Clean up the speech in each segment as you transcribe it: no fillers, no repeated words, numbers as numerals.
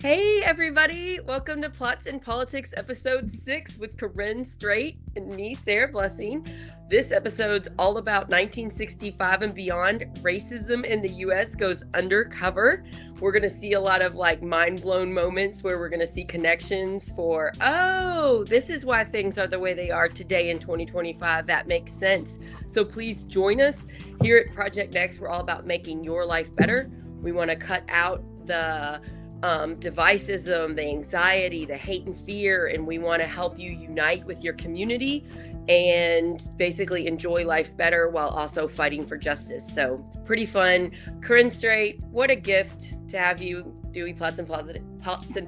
Hey everybody, welcome to Plots and Politics episode 6 with Corinne Straight and me, Sarah Blessing. This episode's all about 1965 and beyond. Racism in the US goes undercover. We're going to see a lot of mind-blown moments where we're going to see connections for, oh, this is why things are the way they are today in 2025. That makes sense. So please join us here at Project Next. We're all about making your life better. We want to cut out the divisivism, the anxiety, the hate and fear, and we want to help you unite with your community and basically enjoy life better while also fighting for justice. So it's pretty fun. Corinne Straight, what a gift to have you doing Plots and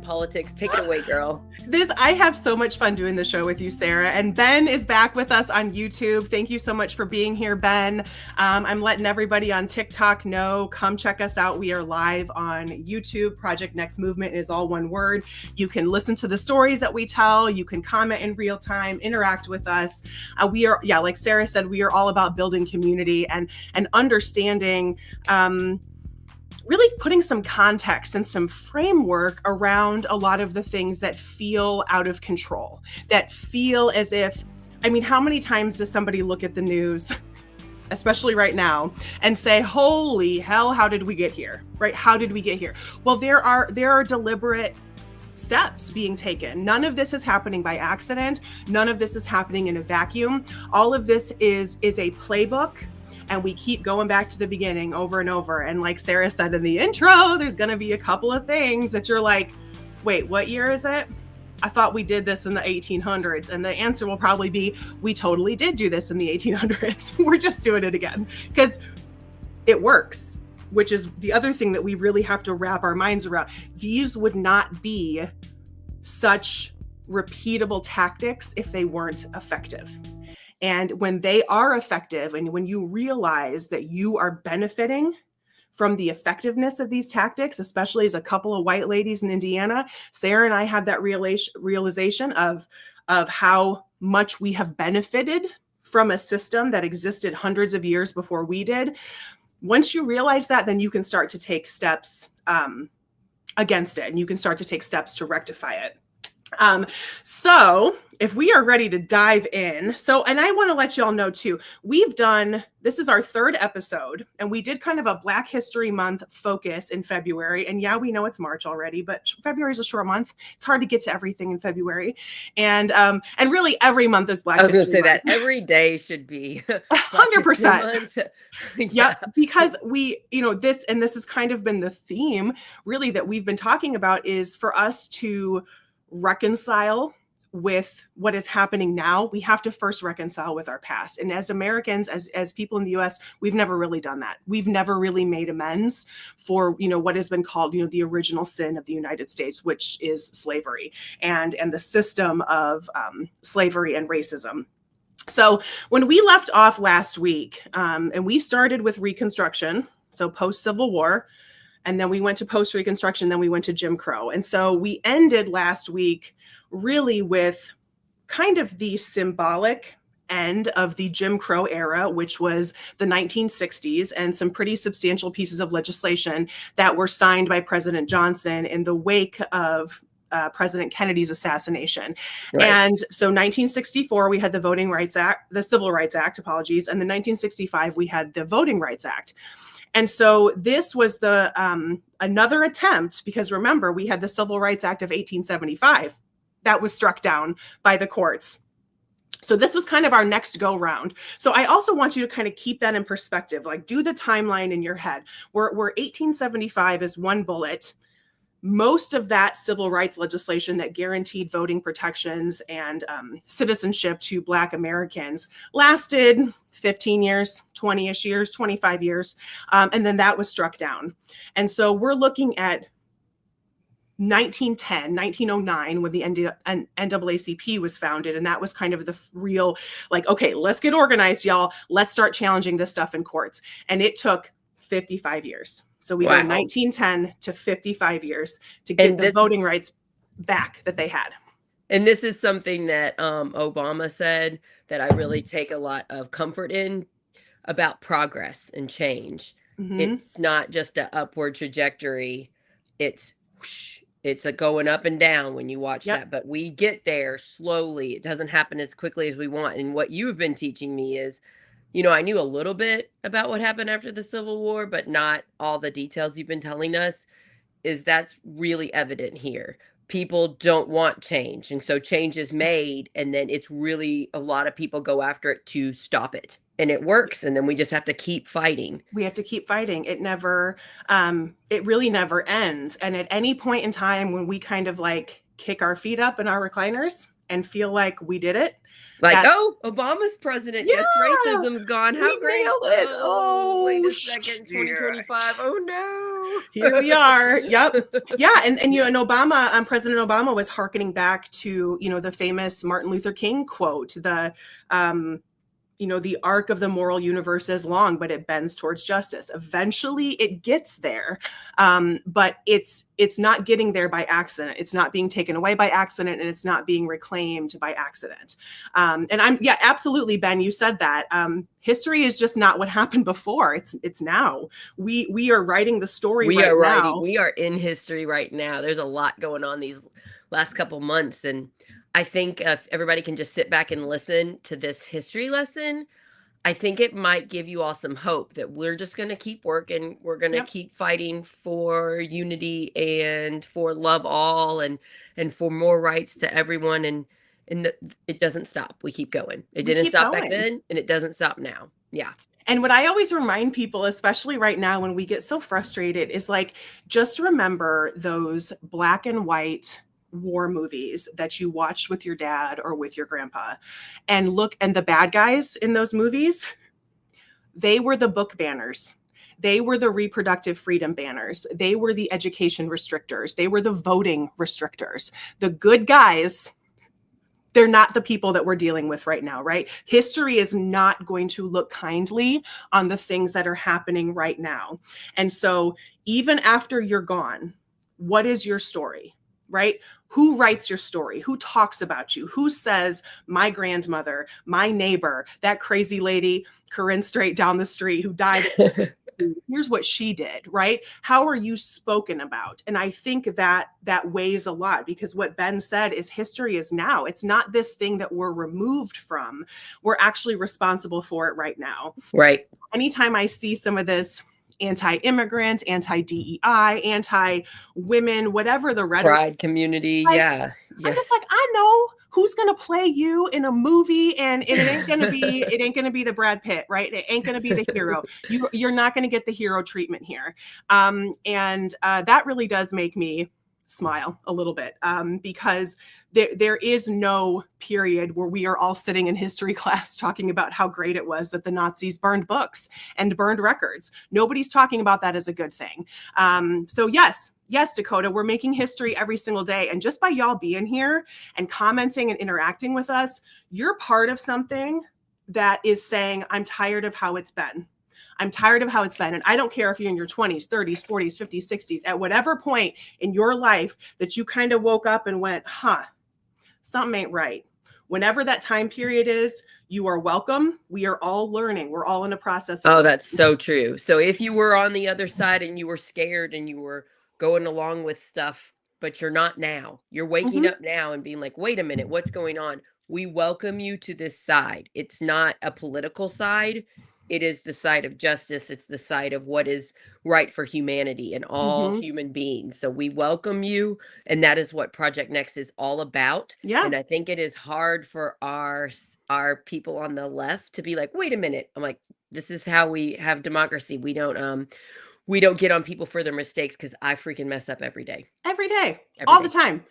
Politics. Take it away, girl. I have so much fun doing the show with you, Sarah. And Ben is back with us on YouTube. Thank you so much for being here, Ben. I'm letting everybody on TikTok know. Come check us out. We are live on YouTube. Project Next Movement is all one word. You can listen to the stories that we tell. You can comment in real time, interact with us. We are, like Sarah said, we are all about building community and understanding really putting some context and some framework around a lot of the things that feel out of control, that feel as if, how many times does somebody look at the news, especially right now, and say, holy hell, how did we get here, right? How did we get here? Well, there are deliberate steps being taken. None of this is happening by accident. None of this is happening in a vacuum. All of this is a playbook. And we keep going back to the beginning over and over. And like Sarah said in the intro, there's going to be a couple of things that you're like, wait, what year is it? I thought we did this in the 1800s. And the answer will probably be, we totally did do this in the 1800s. We're just doing it again because it works, which is the other thing that we really have to wrap our minds around. These would not be such repeatable tactics if they weren't effective. And when they are effective, and when you realize that you are benefiting from the effectiveness of these tactics, especially as a couple of white ladies in Indiana, Sarah and I had that realization of how much we have benefited from a system that existed hundreds of years before we did. Once you realize that, then you can start to take steps against it, and you can start to take steps to rectify it. So if we are ready to dive in, and I want to let y'all know too, this is our third episode, and we did kind of a Black History Month focus in February. And yeah, we know it's March already, but February is a short month. It's hard to get to everything in February. And really every month is Black History Month. I was going to say that every day should be 100%. Yeah, because this has kind of been the theme really that we've been talking about, is for us to reconcile with what is happening now. We have to first reconcile with our past. And as Americans, as people in the US, we've never really done that. We've never really made amends for, what has been called, the original sin of the United States, which is slavery and the system of slavery and racism. So when we left off last week, and we started with Reconstruction, so post-Civil War, and then we went to post-Reconstruction, then we went to Jim Crow. And so we ended last week really with kind of the symbolic end of the Jim Crow era, which was the 1960s, and some pretty substantial pieces of legislation that were signed by President Johnson in the wake of President Kennedy's assassination. Right. And so 1964, we had the Voting Rights Act, the Civil Rights Act, and then 1965, we had the Voting Rights Act. And so this was the another attempt, because remember, we had the Civil Rights Act of 1875 that was struck down by the courts. So this was kind of our next go round. So I also want you to kind of keep that in perspective, like do the timeline in your head. Where 1875 is one bullet. Most of that civil rights legislation that guaranteed voting protections and citizenship to Black Americans lasted 15 years, 20-ish years, 25 years. And then that was struck down. And so we're looking at 1909, when the NAACP was founded. And that was kind of the real, okay, let's get organized, y'all. Let's start challenging this stuff in courts. And it took 55 years. So we go 1910 to 55 years to get the voting rights back that they had. And this is something that Obama said that I really take a lot of comfort in, about progress and change. Mm-hmm. It's not just an upward trajectory. It's whoosh, It's a going up and down when you watch Yep. that, but we get there slowly. It doesn't happen as quickly as we want. And what you've been teaching me is, I knew a little bit about what happened after the Civil War, but not all the details you've been telling us. Is that's really evident here. People don't want change, and so change is made, and then it's really a lot of people go after it to stop it, and it works, and then we just have to keep fighting. We have to keep fighting. It really never ends. And at any point in time when we kind of like kick our feet up in our recliners and feel like we did it, Like, oh, Obama's president. Yeah, Yes, racism's gone. How we great. nailed it. Oh, wait a Oh, second. shit. 2025. Oh, no. Here we are. Yep. Yeah. And Obama, President Obama was hearkening back to, the famous Martin Luther King quote, the arc of the moral universe is long, but it bends towards justice. Eventually it gets there. But it's not getting there by accident. It's not being taken away by accident, and it's not being reclaimed by accident. Absolutely, Ben, you said that. History is just not what happened before. It's now. We are writing the story now. We are in history right now. There's a lot going on these last couple months, and I think if everybody can just sit back and listen to this history lesson, I think it might give you all some hope that we're just going to keep working. We're going to keep fighting for unity and for love all, and for more rights to everyone. And it doesn't stop. We keep going. It didn't stop back then, and it doesn't stop now. Yeah. And what I always remind people, especially right now when we get so frustrated, is like, just remember those black and white war movies that you watched with your dad or with your grandpa, and the bad guys in those movies, they were the book banners. They were the reproductive freedom banners. They were the education restrictors. They were the voting restrictors. The good guys, they're not the people that we're dealing with right now, right? History is not going to look kindly on the things that are happening right now. And so even after you're gone, what is your story, right? Who writes your story? Who talks about you? Who says, my grandmother, my neighbor, that crazy lady, Corinne Straight down the street who died, here's what she did, right? How are you spoken about? And I think that weighs a lot, because what Ben said is history is now. It's not this thing that we're removed from. We're actually responsible for it right now. Right. Anytime I see some of this anti-immigrant, anti-DEI, anti-women, whatever the rhetoric, pride community, yeah. I'm just like, I know who's going to play you in a movie, and it ain't going to be the Brad Pitt, right? It ain't going to be the hero. You're not going to get the hero treatment here. That really does make me smile a little bit, because there is no period where we are all sitting in history class talking about how great it was that the Nazis burned books and burned records. Nobody's talking about that as a good thing. So yes, Dakota, we're making history every single day. And just by y'all being here and commenting and interacting with us, you're part of something that is saying, I'm tired of how it's been. I'm tired of how it's been. And I don't care if you're in your 20s, 30s, 40s, 50s, 60s, at whatever point in your life that you kind of woke up and went, something ain't right. Whenever that time period is, you are welcome. We are all learning. We're all in a process. That's so true. So if you were on the other side and you were scared and you were going along with stuff, but you're not now, you're waking up now and being like, wait a minute, what's going on? We welcome you to this side. It's not a political side. It is the side of justice. It's the side of what is right for humanity and all human beings. So we welcome you. And that is what Project Next is all about. Yeah. And I think it is hard for our people on the left to be like, wait a minute. I'm like, this is how we have democracy. We don't get on people for their mistakes, because I freaking mess up every day. Every day. All the time.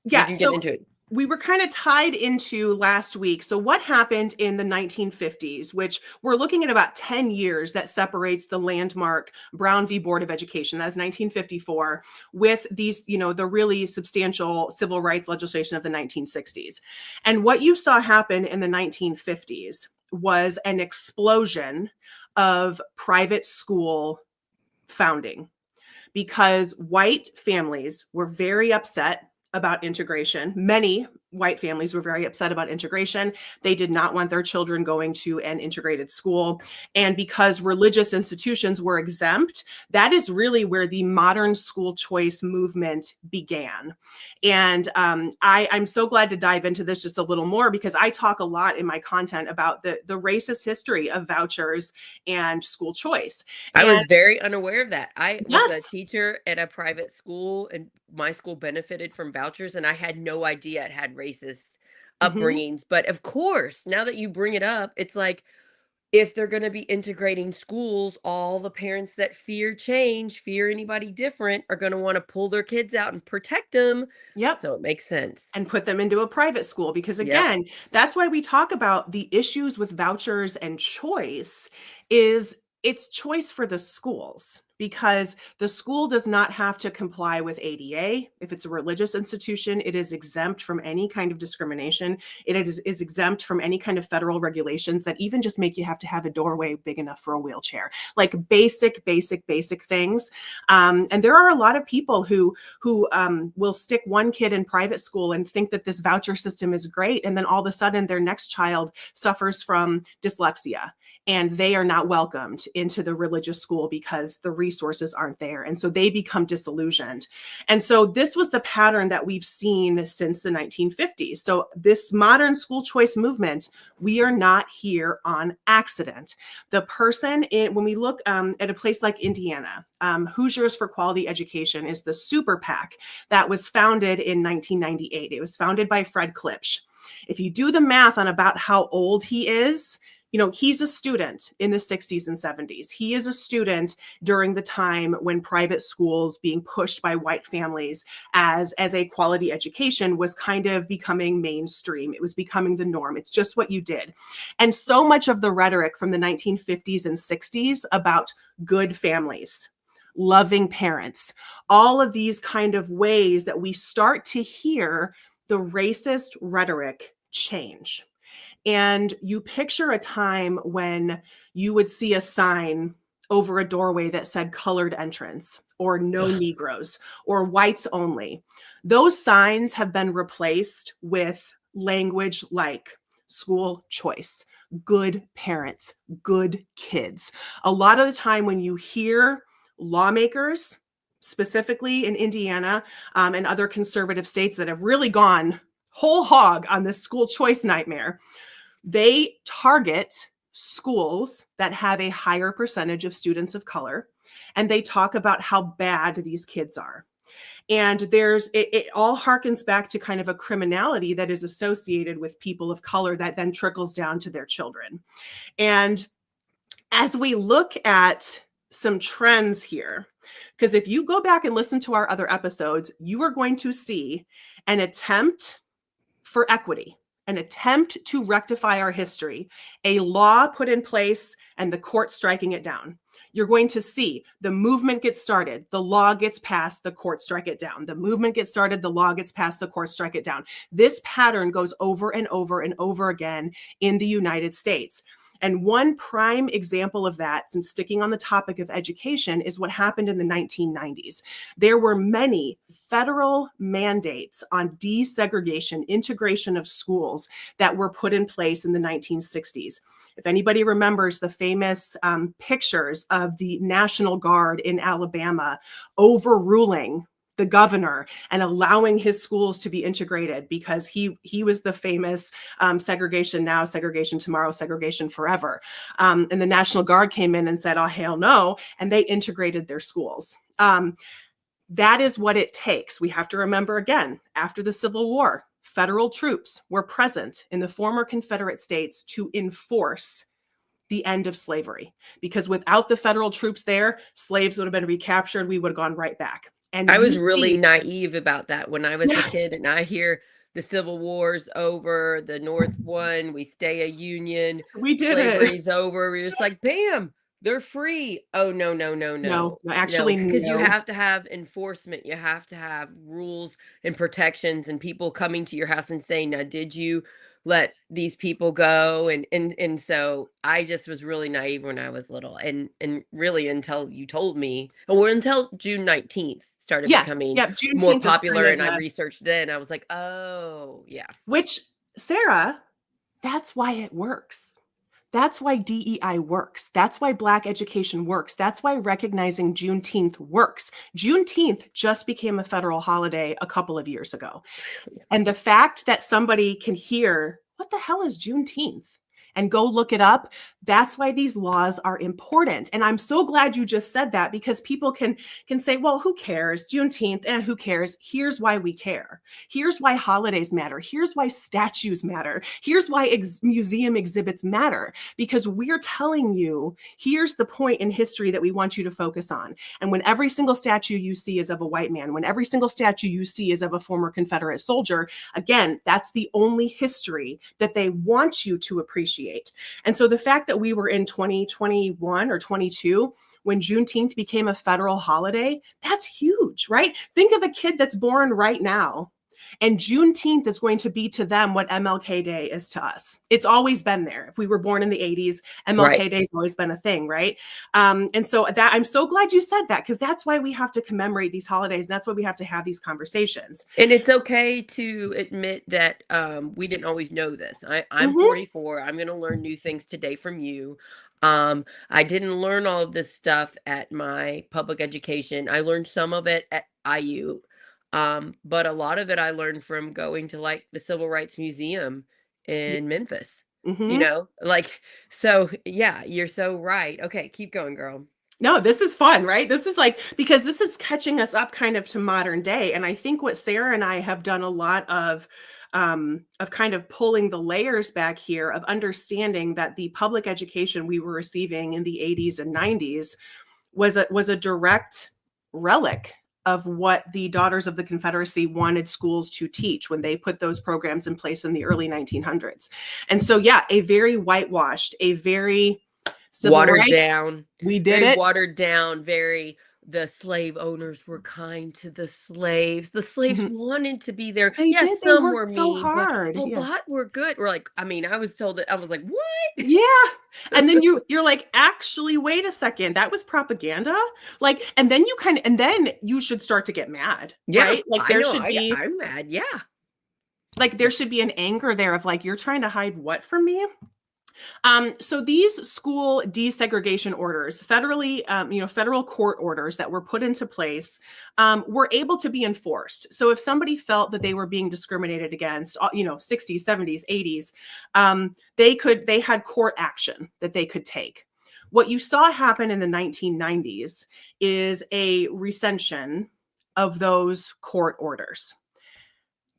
Get into it. We were kind of tied into last week. So what happened in the 1950s, which we're looking at about 10 years that separates the landmark Brown v. Board of Education, that's 1954, with these, the really substantial civil rights legislation of the 1960s. And what you saw happen in the 1950s was an explosion of private school founding, because white families were very upset about integration. Many white families were very upset about integration. They did not want their children going to an integrated school. And because religious institutions were exempt, that is really where the modern school choice movement began. And I'm so glad to dive into this just a little more, because I talk a lot in my content about the racist history of vouchers and school choice. I And was very unaware of that. I was a yes, teacher at a private school, and my school benefited from vouchers, and I had no idea it had racist mhm, upbringings. But of course, now that you bring it up, it's like if they're going to be integrating schools, all the parents that fear change, fear anybody different, are going to want to pull their kids out and protect them. yep. So it makes sense. And put them into a private school, because Yep. again, that's why we talk about the issues with vouchers and choice. Is it's choice for the schools, because the school does not have to comply with ADA. If it's a religious institution, it is exempt from any kind of discrimination. It is exempt from any kind of federal regulations that even just make you have to have a doorway big enough for a wheelchair, like basic things. And there are a lot of people who will stick one kid in private school and think that this voucher system is great, and then all of a sudden their next child suffers from dyslexia, and they are not welcomed into the religious school because the resources aren't there, and so they become disillusioned. And so this was the pattern that we've seen since the 1950s. So this modern school choice movement, we are not here on accident. The person when we look at a place like Indiana, Hoosiers for Quality Education is the super PAC that was founded in 1998. It was founded by Fred Klipsch. If you do the math on about how old he is, he's a student in the 60s and 70s. He is a student during the time when private schools being pushed by white families as a quality education was kind of becoming mainstream. It was becoming the norm. It's just what you did. And so much of the rhetoric from the 1950s and 60s about good families, loving parents, all of these kind of ways that we start to hear the racist rhetoric change. And you picture a time when you would see a sign over a doorway that said colored entrance, or no Ugh. Negroes, or whites only. Those signs have been replaced with language like school choice, good parents, good kids. A lot of the time when you hear lawmakers, specifically in Indiana and other conservative states that have really gone whole hog on this school choice nightmare, they target schools that have a higher percentage of students of color, and they talk about how bad these kids are. And it all harkens back to kind of a criminality that is associated with people of color that then trickles down to their children. And as we look at some trends here, because if you go back and listen to our other episodes, you are going to see an attempt for equity, an attempt to rectify our history, a law put in place, and the court striking it down. You're going to see the movement gets started, the law gets passed, the court strike it down. The movement gets started, the law gets passed, the court strike it down. This pattern goes over and over and over again in the United States. And one prime example of that, since sticking on the topic of education, is what happened in the 1990s. There were many federal mandates on desegregation, integration of schools that were put in place in the 1960s. If anybody remembers the famous pictures of the National Guard in Alabama overruling the governor and allowing his schools to be integrated, because he was the famous segregation now, segregation tomorrow, segregation forever. And the National Guard came in and said, oh, hell no, and they integrated their schools. That is what it takes. We have to remember, again, after the Civil War, federal troops were present in the former Confederate states to enforce the end of slavery, because without the federal troops there, slaves would have been recaptured. We would have gone right back. And I you was really see, naive about that when I was a yeah, kid, and I hear the Civil War's over, the North won, we stay a union, we did it. slavery's over. We're just like, bam, they're free. Oh, no, no, no, No, no. no, No, actually, because you no. have to have enforcement, you have to have rules and protections, and people coming to your house and saying, now, did you let these people go? And so I just was really naive when I was little, and really until you told me, or until June 19th. started Yeah, becoming yeah, more Juneteenth is kind popular, of and I the researched then. I was like, oh, yeah. which, Sarah, that's why it works. That's why DEI works. That's why Black education works. That's why recognizing Juneteenth works. Juneteenth just became a federal holiday a couple of years ago. And the fact that somebody can hear, what the hell is Juneteenth? And go look it up. That's why these laws are important. And I'm so glad you just said that, because people can say, well, who cares? Juneteenth, who cares? Here's why we care. Here's why holidays matter. Here's why statues matter. Here's why museum exhibits matter. Because we're telling you, here's the point in history that we want you to focus on. And when every single statue you see is of a white man, when every single statue you see is of a former Confederate soldier, again, that's the only history that they want you to appreciate. And so the fact that we were in 2021 or 22 when Juneteenth became a federal holiday, that's huge, right? Think of a kid that's born right now, and Juneteenth is going to be to them what MLK Day is to us. It's always been there. If we were born in the 80s, MLK Day has always been a thing, right? And so that I'm so glad you said that, because that's why we have to commemorate these holidays. And that's why we have to have these conversations. And it's okay to admit that we didn't always know this. I'm 44. I'm going to learn new things today from you. I didn't learn all of this stuff at my public education. I learned some of it at IU. But a lot of it I learned from going to like the Civil Rights Museum in Memphis, like, so yeah, you're so right. Okay, keep going, girl. No, this is fun, right? This is like, because this is catching us up kind of to modern day. And I think what Sarah and I have done a lot of kind of pulling the layers back here, of understanding that the public education we were receiving in the 80s and 90s was a direct relic of what the Daughters of the Confederacy wanted schools to teach when they put those programs in place in the early 1900s. And so, yeah, a very whitewashed, a very watered down. We did very it. watered down, very, the slave owners were kind to the slaves. The slaves wanted to be there. They Yes, did. They some were worked so mean, but hard. a Yeah. lot were good. We're like, I mean, I was told that, I was like, what? Yeah. And then you're like, actually, wait a second, that was propaganda. Like, and then you should start to get mad. Yeah, right? Like there should be, I'm mad. Yeah. like there should be an anger there of like, you're trying to hide what from me? So these school desegregation orders, federally, federal court orders that were put into place, were able to be enforced. So if somebody felt that they were being discriminated against, 60s, 70s, 80s, they had court action that they could take. What you saw happen in the 1990s is a recension of those court orders.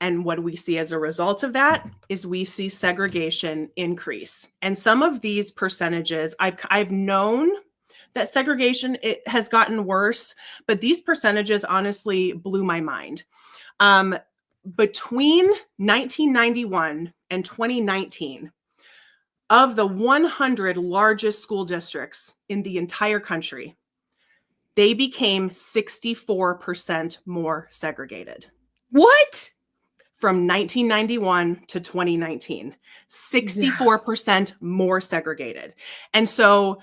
And what we see as a result of that is we see segregation increase. And some of these percentages, I've known that segregation, it has gotten worse, but these percentages honestly blew my mind. Between 1991 and 2019, of the 100 largest school districts in the entire country, they became 64% more segregated. What? From 1991 to 2019, 64% more segregated. And so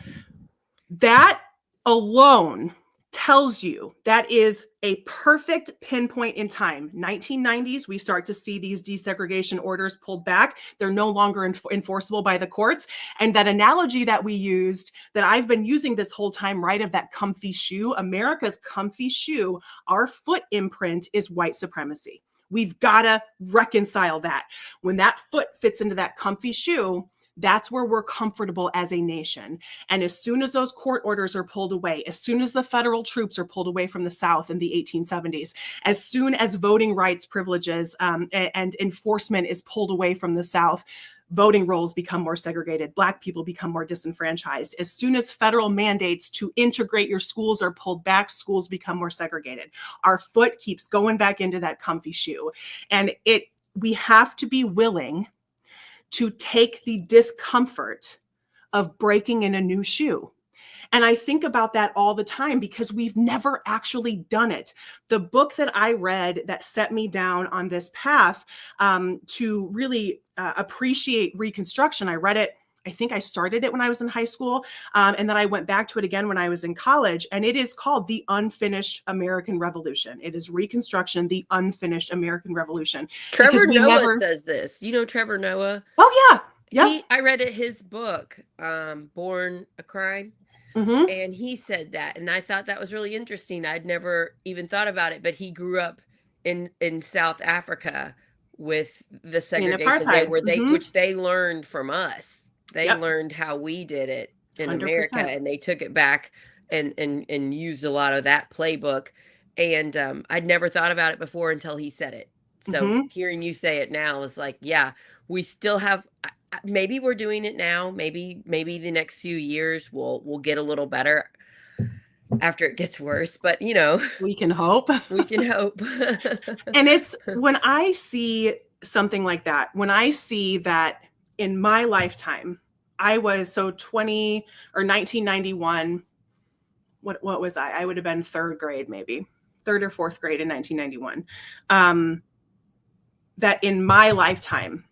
that alone tells you that is a perfect pinpoint in time. 1990s, we start to see these desegregation orders pulled back. They're no longer enforceable by the courts. And that analogy that we used, that I've been using this whole time, right, of that comfy shoe, America's comfy shoe, our foot imprint is white supremacy. We've got to reconcile that. When that foot fits into that comfy shoe, that's where we're comfortable as a nation. And as soon as those court orders are pulled away, as soon as the federal troops are pulled away from the South in the 1870s, as soon as voting rights privileges and enforcement is pulled away from the South, voting rolls become more segregated. Black people become more disenfranchised. As soon as federal mandates to integrate your schools are pulled back, schools become more segregated. Our foot keeps going back into that comfy shoe. And we have to be willing to take the discomfort of breaking in a new shoe. And I think about that all the time because we've never actually done it. The book that I read that set me down on this path to really appreciate Reconstruction, I read it, I think I started it when I was in high school. And then I went back to it again when I was in college. And it is called The Unfinished American Revolution. It is Reconstruction, The Unfinished American Revolution. Trevor Noah says this. You know Trevor Noah? Oh, yeah. Yep. I read his book, Born a Crime. Mm-hmm. And he said that. And I thought that was really interesting. I'd never even thought about it. But he grew up in South Africa with the segregation there, where which they learned from us. They learned how we did it in 100%. America, and they took it back and used a lot of that playbook. And I'd never thought about it before until he said it. So hearing you say it now is like, yeah, we still have. Maybe we're doing it now. Maybe the next few years we'll get a little better after it gets worse. But we can hope. We can hope. And it's when I see something like that, when I see that in my lifetime, I was 1991. What was I? I would have been third grade, maybe third or fourth grade in 1991. That in my lifetime,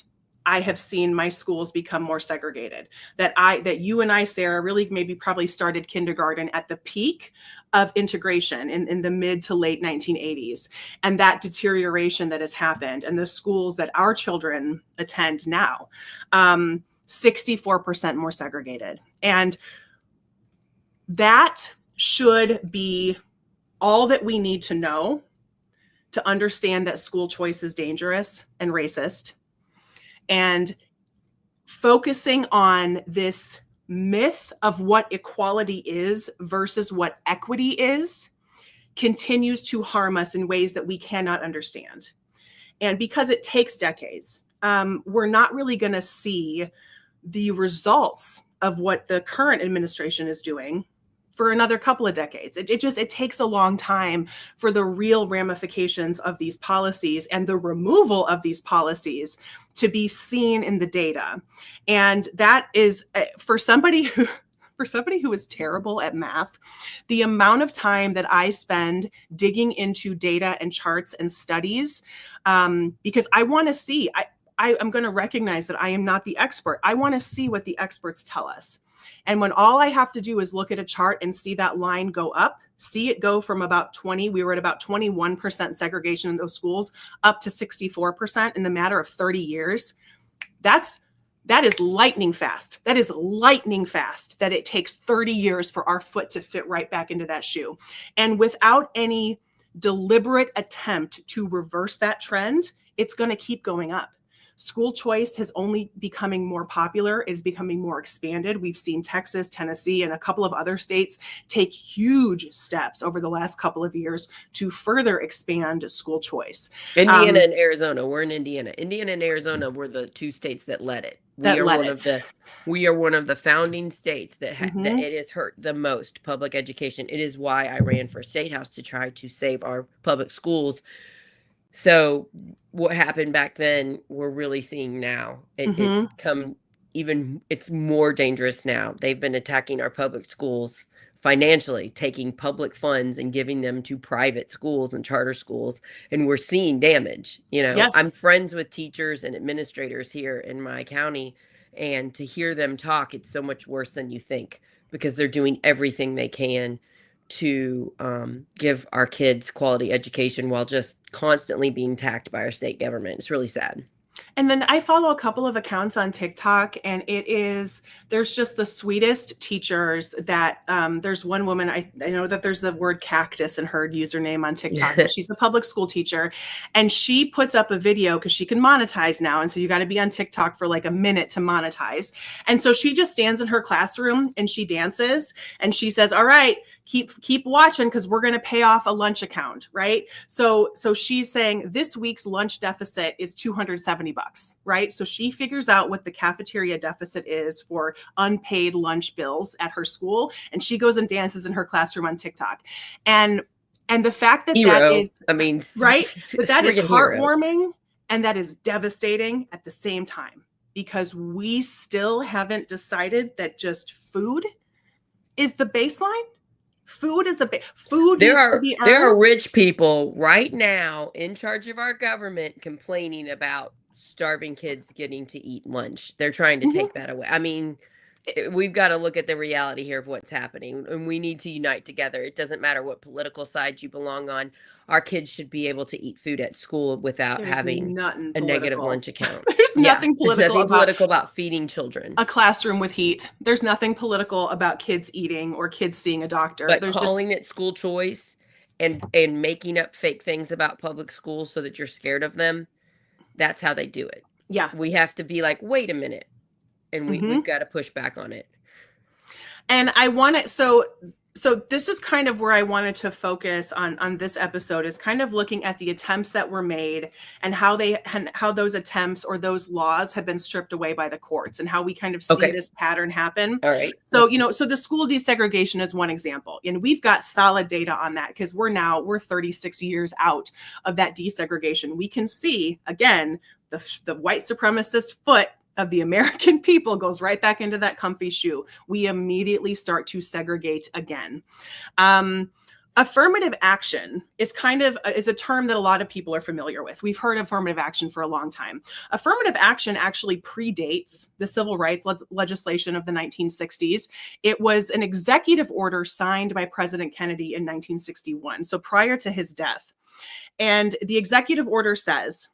I have seen my schools become more segregated. That you and I, Sarah, really probably started kindergarten at the peak of integration in the mid to late 1980s. And that deterioration that has happened, and the schools that our children attend now, 64% more segregated. And that should be all that we need to know to understand that school choice is dangerous and racist. And focusing on this myth of what equality is versus what equity is continues to harm us in ways that we cannot understand. And because it takes decades, we're not really going to see the results of what the current administration is doing for another couple of decades. It takes a long time for the real ramifications of these policies and the removal of these policies to be seen in the data. And that is for somebody who is terrible at math, the amount of time that I spend digging into data and charts and studies, because I want to see, I'm going to recognize that I am not the expert. I want to see what the experts tell us. And when all I have to do is look at a chart and see that line go up, see it go from about 20, we were at about 21% segregation in those schools, up to 64% in the matter of 30 years, that is lightning fast. That is lightning fast that it takes 30 years for our foot to fit right back into that shoe. And without any deliberate attempt to reverse that trend, it's going to keep going up. School choice has only becoming more popular, is becoming more expanded. We've seen Texas, Tennessee, and a couple of other states take huge steps over the last couple of years to further expand school choice. Indiana and Arizona. We're in Indiana. Indiana and Arizona were the two states that led it. We are one of the founding states that that it has hurt the most public education. It is why I ran for state house, to try to save our public schools. So what happened back then, we're really seeing now. It's more dangerous now. They've been attacking our public schools financially, taking public funds and giving them to private schools and charter schools. And we're seeing damage. Yes. I'm friends with teachers and administrators here in my county, and to hear them talk, it's so much worse than you think, because they're doing everything they can to give our kids quality education while just constantly being attacked by our state government. It's really sad. And then I follow a couple of accounts on TikTok, and there's just the sweetest teachers that there's one woman, I know that there's the word cactus in her username on TikTok, but she's a public school teacher, and she puts up a video because she can monetize now. And so you got to be on TikTok for like a minute to monetize. And so she just stands in her classroom and she dances and she says, all right, keep watching, because we're going to pay off a lunch account, right? So she's saying this week's lunch deficit is $270, right? So she figures out what the cafeteria deficit is for unpaid lunch bills at her school, and she goes and dances in her classroom on TikTok. And the fact that that is, right? But that is heartwarming and that is devastating at the same time, because we still haven't decided that just food is the baseline. Food is food. There are rich people right now in charge of our government complaining about starving kids getting to eat lunch. They're trying to Mhm. take that away. I mean, we've got to look at the reality here of what's happening, and we need to unite together. It doesn't matter what political side you belong on. Our kids should be able to eat food at school without There's having nothing a negative political. lunch account. There's Yeah, nothing there's political nothing about political about feeding children. a classroom with heat. There's nothing political about kids eating or kids seeing a doctor. But There's just calling it school choice and making up fake things about public schools so that you're scared of them, that's how they do it. yeah. We have to be like, wait a minute, and we've got to push back on it. And I want to, so this is kind of where I wanted to focus on this episode, is kind of looking at the attempts that were made and how those attempts or those laws have been stripped away by the courts, and how we kind of see this pattern happen. All right. So, so the school desegregation is one example, and we've got solid data on that because we're 36 years out of that desegregation. We can see, again, the white supremacist foot of the American people goes right back into that comfy shoe. We immediately start to segregate again. Affirmative action is is a term that a lot of people are familiar with. We've heard affirmative action for a long time. Affirmative action actually predates the civil rights legislation of the 1960s. It was an executive order signed by President Kennedy in 1961, so prior to his death. And the executive order says,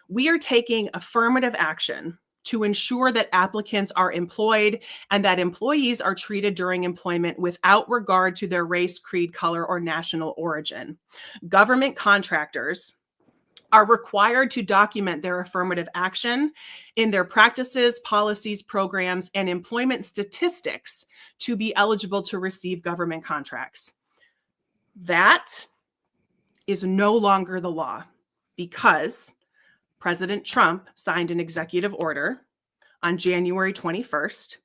we are taking affirmative action to ensure that applicants are employed and that employees are treated during employment without regard to their race, creed, color, or national origin. Government contractors are required to document their affirmative action in their practices, policies, programs, and employment statistics to be eligible to receive government contracts. That is no longer the law because President Trump signed an executive order on January 21st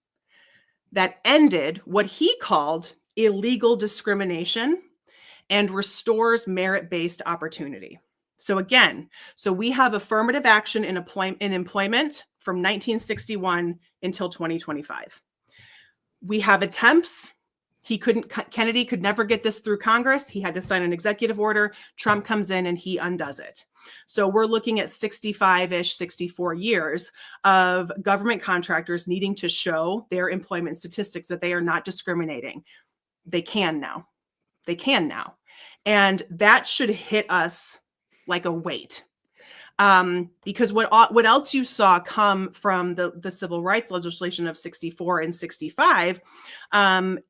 that ended what he called illegal discrimination and restores merit-based opportunity. So again, we have affirmative action in employment from 1961 until 2025. We have attempts. Kennedy could never get this through Congress. He had to sign an executive order. Trump comes in and he undoes it. So we're looking at 65-ish, 64 years of government contractors needing to show their employment statistics that they are not discriminating. They can now. And that should hit us like a weight. Because what else you saw come from the civil rights legislation of 64 and 65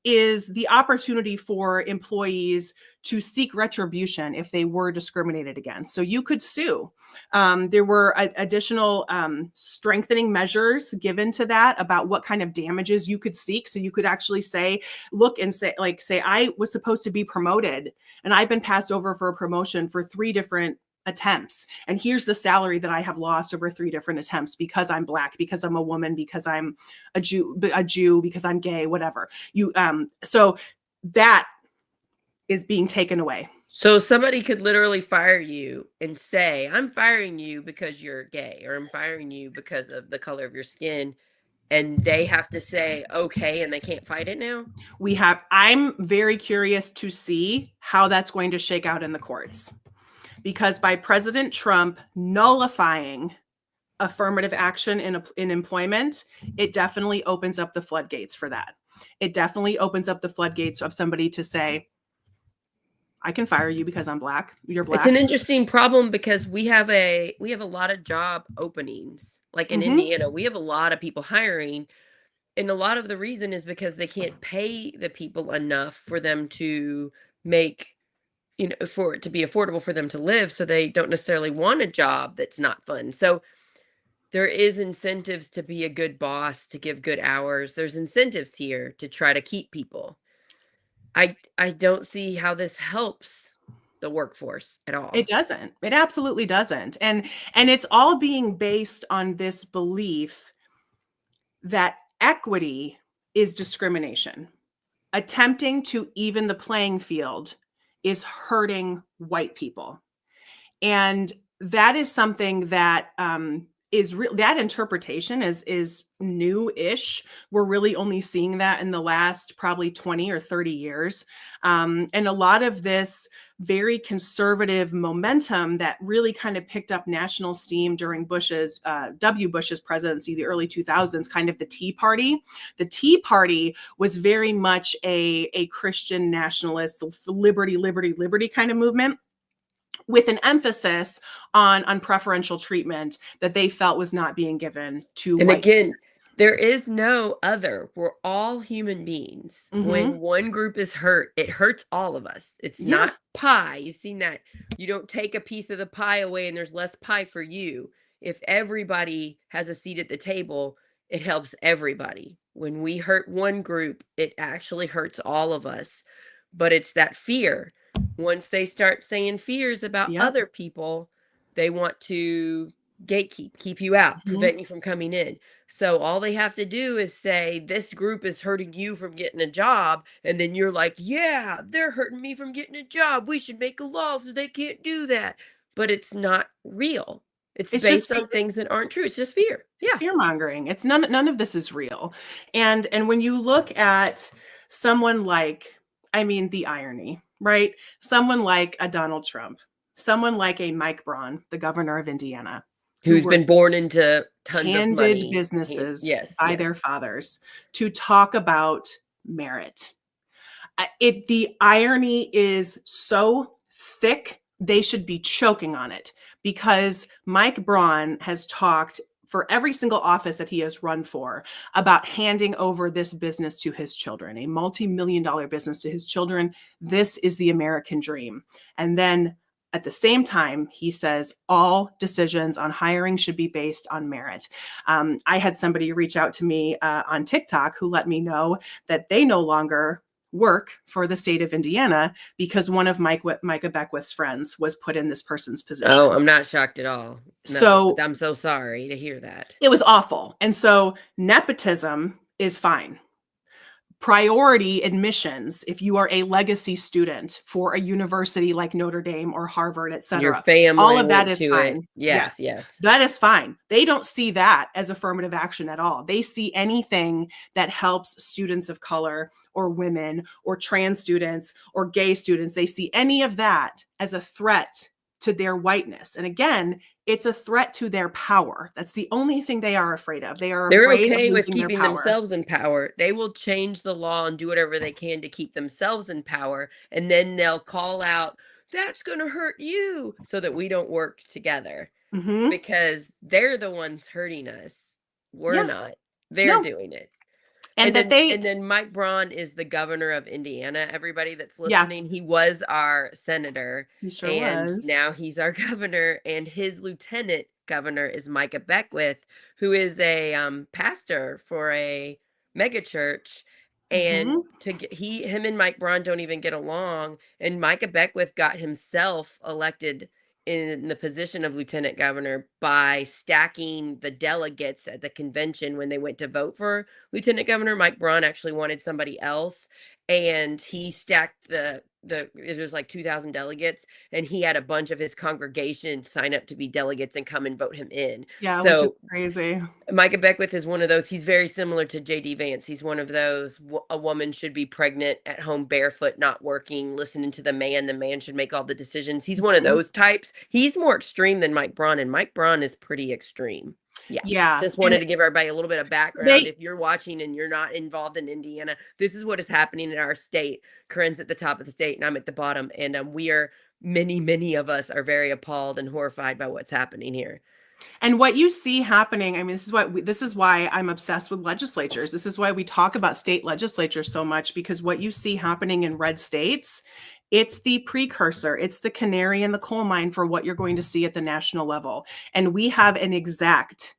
is the opportunity for employees to seek retribution if they were discriminated against. So you could sue. There were additional strengthening measures given to that about what kind of damages you could seek. So you could actually say, I was supposed to be promoted and I've been passed over for a promotion for 3 different attempts. And here's the salary that I have lost over 3 different attempts because I'm Black, because I'm a woman, because I'm a Jew, because I'm gay, whatever. So that is being taken away. So somebody could literally fire you and say, I'm firing you because you're gay, or I'm firing you because of the color of your skin. And they have to say, okay, and they can't fight it now? I'm very curious to see how that's going to shake out in the courts. Because by President Trump nullifying affirmative action in employment, it definitely opens up the floodgates for that. It definitely opens up the floodgates of somebody to say, I can fire you because I'm Black. You're Black. It's an interesting problem because we have a lot of job openings. Like in Indiana, we have a lot of people hiring. And a lot of the reason is because they can't pay the people enough for them to make, for it to be affordable for them to live. So they don't necessarily want a job that's not fun. So there is incentives to be a good boss, to give good hours. There's incentives here to try to keep people. I don't see how this helps the workforce at all. It doesn't. It absolutely doesn't. And it's all being based on this belief that equity is discrimination. Attempting to even the playing field is hurting white people. And that is something that is real. That interpretation is new-ish. We're really only seeing that in the last probably 20 or 30 years. And a lot of this very conservative momentum that really kind of picked up national steam during W. Bush's presidency, the early 2000s, kind of the Tea Party. The Tea Party was very much a Christian nationalist, liberty, liberty, liberty kind of movement, with an emphasis on preferential treatment that they felt was not being given to And white again, students. there is no other. We're all human beings. When one group is hurt, it hurts all of us. It's Yeah. not pie. You've seen that. You don't take a piece of the pie away and there's less pie for you. If everybody has a seat at the table, it helps everybody. When we hurt one group, it actually hurts all of us. But it's that fear. Once they start saying fears about Yep. other people, they want to gatekeep, keep you out, prevent you from coming in. So all they have to do is say, this group is hurting you from getting a job. And then you're like, yeah, they're hurting me from getting a job. We should make a law so they can't do that. But it's not real. It's just based on things that aren't true. It's just fear. Yeah. fear mongering. It's none of this is real. And when you look at someone like, I mean, the irony, right? Someone like a Donald Trump, someone like a Mike Braun, the governor of Indiana, who's been born into tons of handed money. businesses Yes, by their fathers, to talk about merit. The irony is so thick, they should be choking on it, because Mike Braun has talked for every single office that he has run for about handing over this business to his children, a multi-million-dollar business to his children. This is the American dream. And then at the same time, he says all decisions on hiring should be based on merit. I had somebody reach out to me on TikTok who let me know that they no longer work for the state of Indiana because one of Micah Beckwith's friends was put in this person's position. Oh, I'm not shocked at all. No, So I'm so sorry to hear that. It was awful. And so nepotism is fine. Priority admissions, if you are a legacy student for a university like Notre Dame or Harvard, et cetera, Your family, all of that is fine. Yes. That is fine. They don't see that as affirmative action at all. They see anything that helps students of color or women or trans students or gay students. They see any of that as a threat to their whiteness. And again, it's a threat to their power. That's the only thing they are afraid of. They're afraid okay of with losing keeping their power. themselves in power. They will change the law and do whatever they can to keep themselves in power. And then they'll call out, that's going to hurt you, so that we don't work together. Because they're the ones hurting us. We're not. They're doing it. And then Mike Braun is the governor of Indiana. Everybody that's listening, he was our senator. He sure was. Now he's our governor, and his lieutenant governor is Micah Beckwith, who is a pastor for a mega church. And him and Mike Braun don't even get along. And Micah Beckwith got himself elected in the position of lieutenant governor by stacking the delegates at the convention when they went to vote for lieutenant governor. Mike Braun actually wanted somebody else, and he stacked there's like 2,000 delegates, and he had a bunch of his congregation sign up to be delegates and come and vote him in. Yeah, so which is crazy. Micah Beckwith is one of those. He's very similar to J.D. Vance. He's one of those, a woman should be pregnant at home barefoot, not working, listening to the man should make all the decisions. He's one of those types. He's more extreme than Mike Braun, and Mike Braun is pretty extreme. Yeah. Just wanted to give everybody a little bit of background. If you're watching and you're not involved in Indiana, this is what is happening in our state. Corinne's at the top of the state and I'm at the bottom. And we are, many of us are very appalled and horrified by what's happening here. And what you see happening, I mean, this is why I'm obsessed with legislatures. This is why we talk about state legislatures so much, because what you see happening in red states, it's the precursor. It's the canary in the coal mine for what you're going to see at the national level. And we have an exact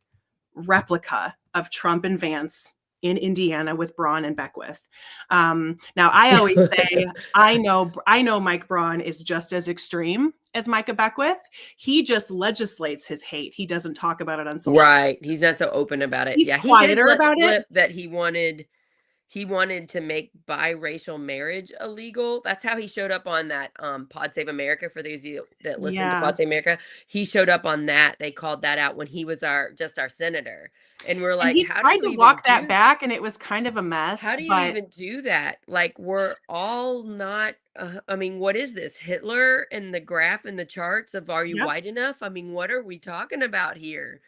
replica of Trump and Vance in Indiana with Braun and Beckwith. Now, I always say, I know Mike Braun is just as extreme as Micah Beckwith. He just legislates his hate. He doesn't talk about it on social media. He's not so open about it. He's quieter about it. That he wanted he wanted to make biracial marriage illegal. That's how he showed up on that Pod Save America. For those of you that listen to Yeah. Pod Save America, he showed up on that. They called that out when he was our senator. And we're And like, he how do tried you to even walk that do back, and it was kind of a how mess, do you but even do that? Like, we're all not, I mean, what is this? Hitler and the graph and the charts of are you yep. white enough? I mean, what are we talking about here?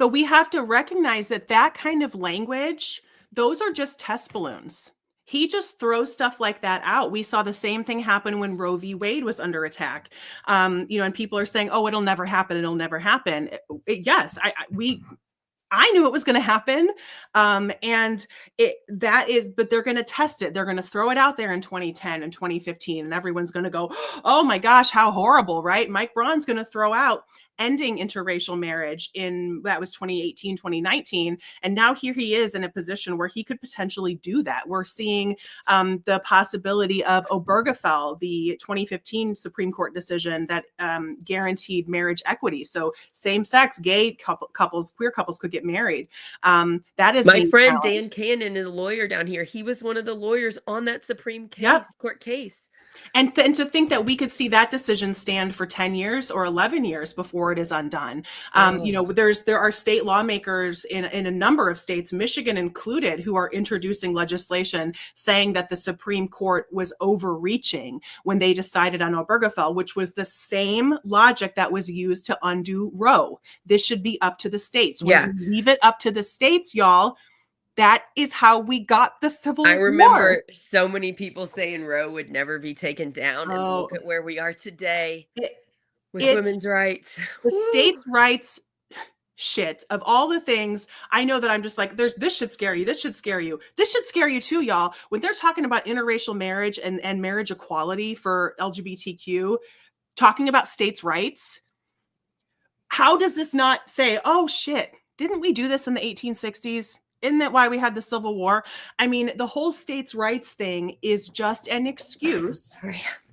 But we have to recognize that that kind of language, those are just test balloons. He just throws stuff like that out. We saw the same thing happen when Roe v. Wade was under attack. And people are saying, "Oh, it'll never happen. It'll never happen." Yes, I knew it was going to happen. But they're going to test it. They're going to throw it out there in 2010 and 2015, and everyone's going to go, "Oh my gosh, how horrible," right? Mike Braun's going to throw out ending interracial marriage that was 2018, 2019. And now here he is in a position where he could potentially do that. We're seeing the possibility of Obergefell, the 2015 Supreme Court decision that guaranteed marriage equity. So same-sex, gay couples, queer couples could get married. That is My being friend challenged. Dan Cannon is a lawyer down here. He was one of the lawyers on that Supreme Yep. Court case. And to think that we could see that decision stand for 10 years or 11 years before it is undone. There are state lawmakers in a number of states, Michigan included, who are introducing legislation saying that the Supreme Court was overreaching when they decided on Obergefell, which was the same logic that was used to undo Roe. This should be up to the states. When you leave it up to the states, y'all, that is how we got the Civil War. I remember so many people saying Roe would never be taken down, and look at where we are today with women's rights. The states' rights shit of all the things. I know that I'm just like, this should scare you. This should scare you. This should scare you too, y'all. When they're talking about interracial marriage and marriage equality for LGBTQ, talking about states' rights, how does this not say, oh shit, didn't we do this in the 1860s? Isn't that why we had the Civil War? I mean, the whole states' rights thing is just an excuse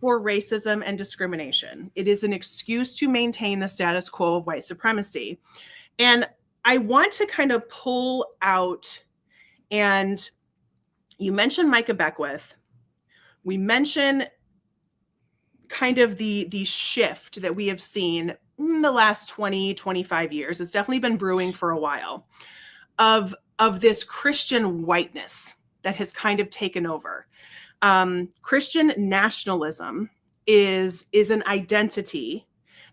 for racism and discrimination. It is an excuse to maintain the status quo of white supremacy. And I want to kind of pull out, and you mentioned Micah Beckwith. We mentioned kind of the shift that we have seen in the last 20, 25 years. It's definitely been brewing for a while of this Christian whiteness that has kind of taken over. Christian nationalism is an identity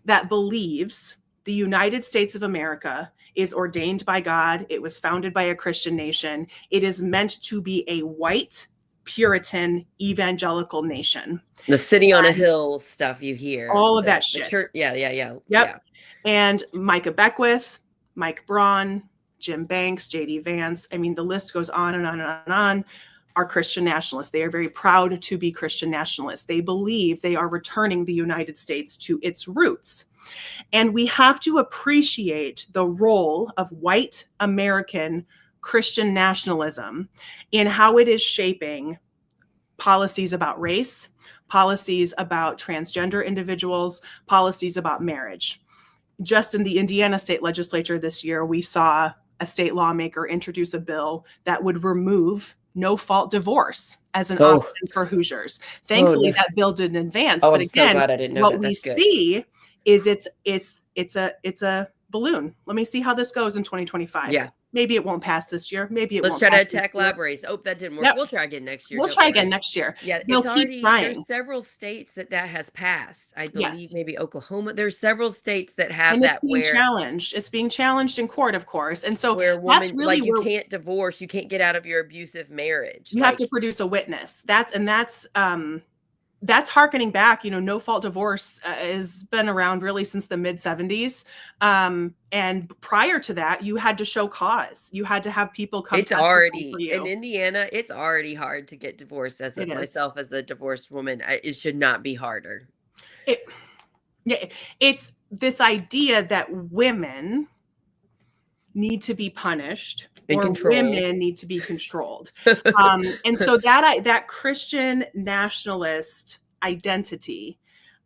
that believes the United States of America is ordained by God. It was founded by a Christian nation. It is meant to be a white, Puritan, evangelical nation. The city on a hill stuff you hear. All of that shit. Church, yeah. Yep. Yeah. And Micah Beckwith, Mike Braun, Jim Banks, J.D. Vance, I mean, the list goes on and on and on and on, are Christian nationalists. They are very proud to be Christian nationalists. They believe they are returning the United States to its roots. And we have to appreciate the role of white American Christian nationalism in how it is shaping policies about race, policies about transgender individuals, policies about marriage. Just in the Indiana state legislature this year, we saw a state lawmaker introduce a bill that would remove no-fault divorce as an option for Hoosiers. Thankfully, that bill didn't advance. But I'm again, so glad I didn't know what we see is it's a balloon. Let me see how this goes in 2025. Yeah. Maybe it won't pass this year. Maybe it won't. Let's try to attack lab race. Oh, that didn't work. Yep. We'll try again next year. We'll try again next year. Yeah, it's already, there's several states that has passed. I believe maybe Oklahoma. There's several states that have and that it's being challenged. It's being challenged in court, of course. And so where women, that's really you can't divorce, you can't get out of your abusive marriage. You have to produce a witness. That's hearkening back, no fault divorce has been around really since the mid 70s. And prior to that, you had to show cause. You had to have people come. It's already in Indiana. It's already hard to get divorced as myself as a divorced woman. It should not be harder. It's this idea that women need to be punished or women need to be controlled. And so that Christian nationalist identity,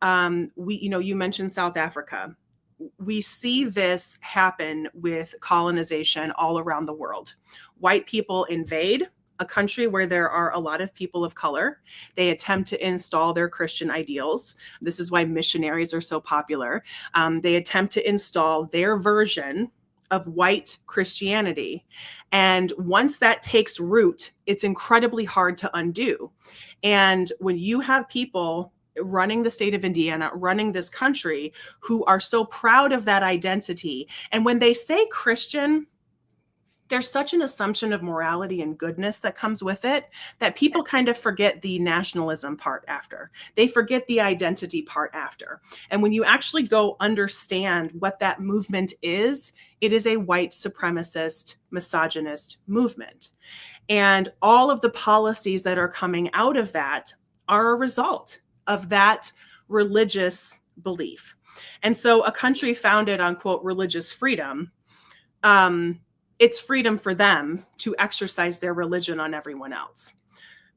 you mentioned South Africa. We see this happen with colonization all around the world. White people invade, a country where there are a lot of people of color. They attempt to install their Christian ideals. This is why missionaries are so popular. They attempt to install their version of white Christianity. And once that takes root, it's incredibly hard to undo. And when you have people running the state of Indiana, running this country, who are so proud of that identity, and when they say Christian, there's such an assumption of morality and goodness that comes with it that people kind of forget the nationalism part after. They forget the identity part after. And when you actually go understand what that movement is, it is a white supremacist, misogynist movement. And all of the policies that are coming out of that are a result of that religious belief. And so a country founded on, quote, religious freedom, it's freedom for them to exercise their religion on everyone else.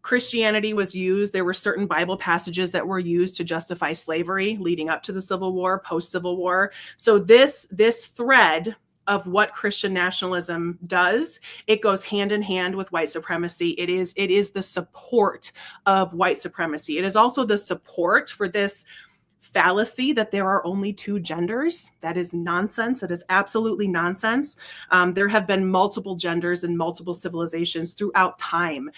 Christianity was used. There were certain Bible passages that were used to justify slavery leading up to the Civil War, post-Civil War. So this thread of what Christian nationalism does, it goes hand in hand with white supremacy. It is the support of white supremacy. It is also the support for this fallacy that there are only two genders. That is nonsense. That is absolutely nonsense. There have been multiple genders in multiple civilizations throughout time.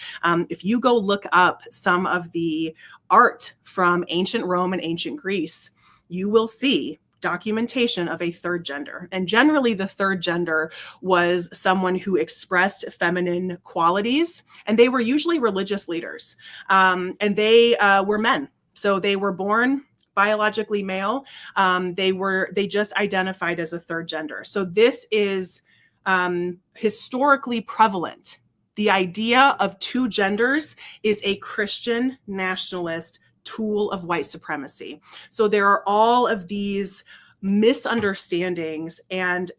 If you go look up some of the art from ancient Rome and ancient Greece, you will see documentation of a third gender. And generally the third gender was someone who expressed feminine qualities, and they were usually religious leaders. And they were men. So they were born biologically male. They just identified as a third gender. So this is historically prevalent. The idea of two genders is a Christian nationalist tool of white supremacy. So there are all of these misunderstandings and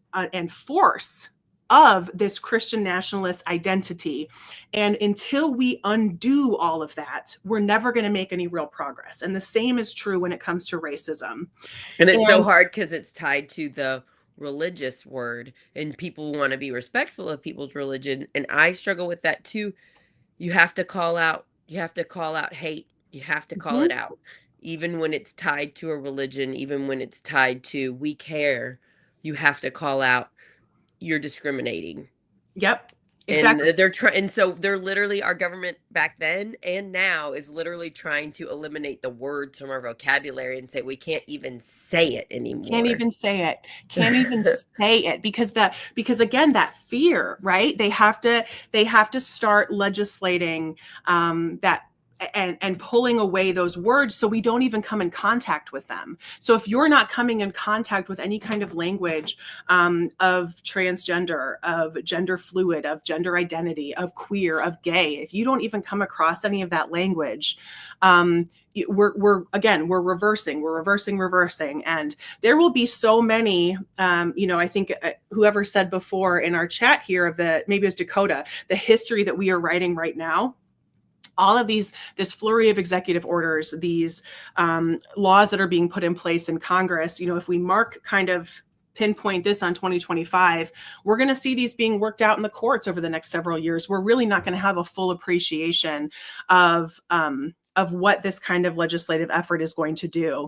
force of this Christian nationalist identity. And until we undo all of that, we're never going to make any real progress. And the same is true when it comes to racism. And it's so hard because it's tied to the religious word, and people want to be respectful of people's religion. And I struggle with that too. You have to call out hate. You have to call it out, even when it's tied to a religion, even when it's tied to we care. You have to call out you're discriminating. Yep. Exactly. And they're trying, and so they're literally, our government back then and now is literally trying to eliminate the words from our vocabulary and say we can't even say it anymore. Can't even say it because again, that fear, right? They have to start legislating that and pulling away those words so we don't even come in contact with them. So if you're not coming in contact with any kind of language of transgender, of gender fluid, of gender identity, of queer, of gay, if you don't even come across any of that language, we're reversing. And there will be so many, I think whoever said before in our chat here maybe it was Dakota, the history that we are writing right now. All of this flurry of executive orders, these laws that are being put in place in Congress, if we pinpoint this on 2025, we're going to see these being worked out in the courts over the next several years. We're really not going to have a full appreciation of what this kind of legislative effort is going to do.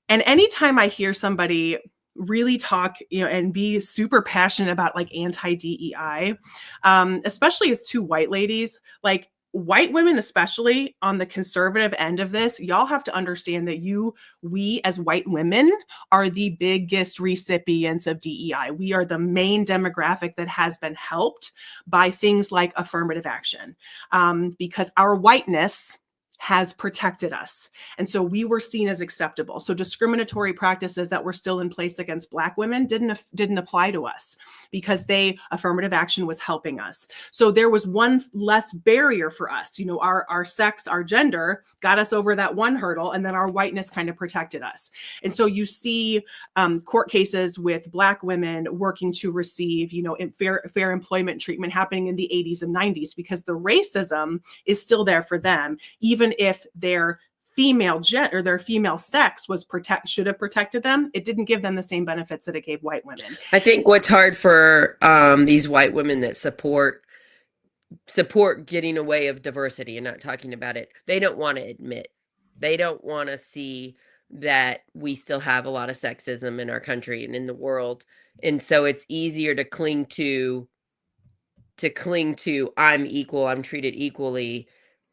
And anytime I hear somebody really talk, and be super passionate about like anti-DEI, especially as two white ladies, like white women, especially on the conservative end of this, y'all have to understand that we as white women are the biggest recipients of DEI. We are the main demographic that has been helped by things like affirmative action, because our whiteness has protected us. And so we were seen as acceptable. So discriminatory practices that were still in place against Black women didn't apply to us because affirmative action was helping us. So there was one less barrier for us. Our sex, our gender got us over that one hurdle, and then our whiteness kind of protected us. And so you see court cases with Black women working to receive, fair employment treatment happening in the 80s and 90s because the racism is still there for them, even if their female their female sex should have protected them, it didn't give them the same benefits that it gave white women. I think what's hard for these white women that support support getting away of diversity and not talking about it. They don't want to admit. They don't want to see that we still have a lot of sexism in our country and in the world. And so it's easier to cling to I'm equal, I'm treated equally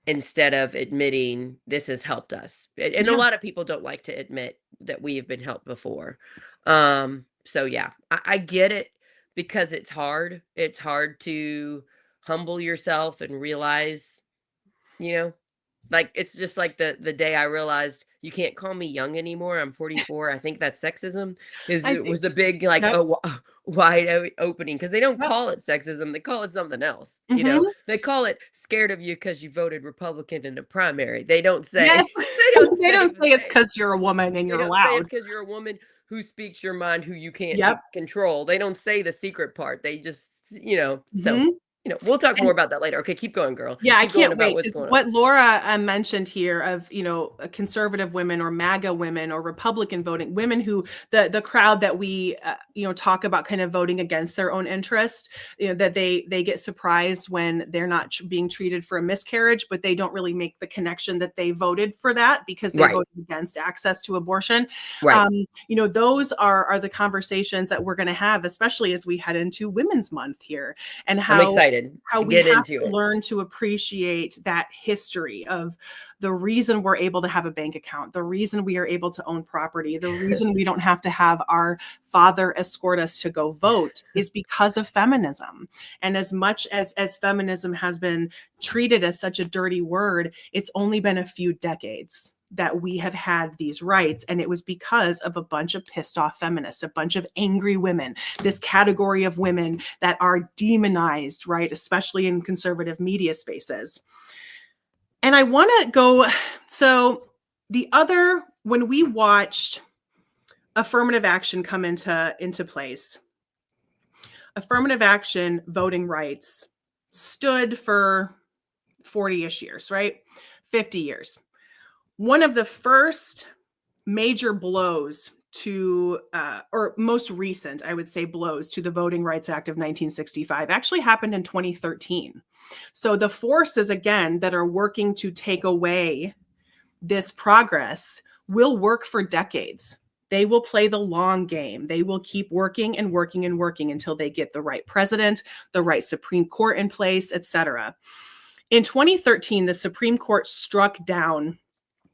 instead of admitting this has helped us. And a Yeah. lot of people don't like to admit that we have been helped before. So yeah, I get it because it's hard. It's hard to humble yourself and realize, you know, like it's just like the day I realized you can't call me young anymore. I'm 44. I think that's sexism. Is I it think was a big like yep, wide opening because they don't yep. call it sexism. They call it something else. Mhm. They call it scared of you because you voted Republican in the primary. They don't say Yes. they don't They say don't the say it's thing. because 'cause you're a woman and They you're don't say it's loud. because you're a woman who speaks your mind, who you can't Yep. control. They don't say the secret part. They just, so, Mhm. we'll talk more And about that later. Okay, keep going, girl. yeah, I Keep going can't about wait what's because going on. what Laura mentioned here of, conservative women or MAGA women or Republican voting women who the crowd that we, talk about kind of voting against their own interest, that they get surprised when they're not being treated for a miscarriage, but they don't really make the connection that they voted for that because they Right, voted against access to abortion. right. Those are the conversations that we're going to have, especially as we head into Women's Month here, and I'm how excited to we get have into to it. learn to appreciate that history of the reason we're able to have a bank account, the reason we are able to own property, the reason we don't have to have our father escort us to go vote is because of feminism. And as much as feminism has been treated as such a dirty word, it's only been a few decades that we have had these rights. And it was because of a bunch of pissed off feminists, a bunch of angry women, this category of women that are demonized, right? Especially in conservative media spaces. And I want to go, so when we watched affirmative action come into place, affirmative action voting rights stood for 40-ish years, right? 50 years. One of the first major blows to, or most recent, I would say, blows to the Voting Rights Act of 1965 actually happened in 2013. So the forces, again, that are working to take away this progress will work for decades. They will play the long game. They will keep working and working and working until they get the right president, the right Supreme Court in place, et cetera. In 2013, the Supreme Court struck down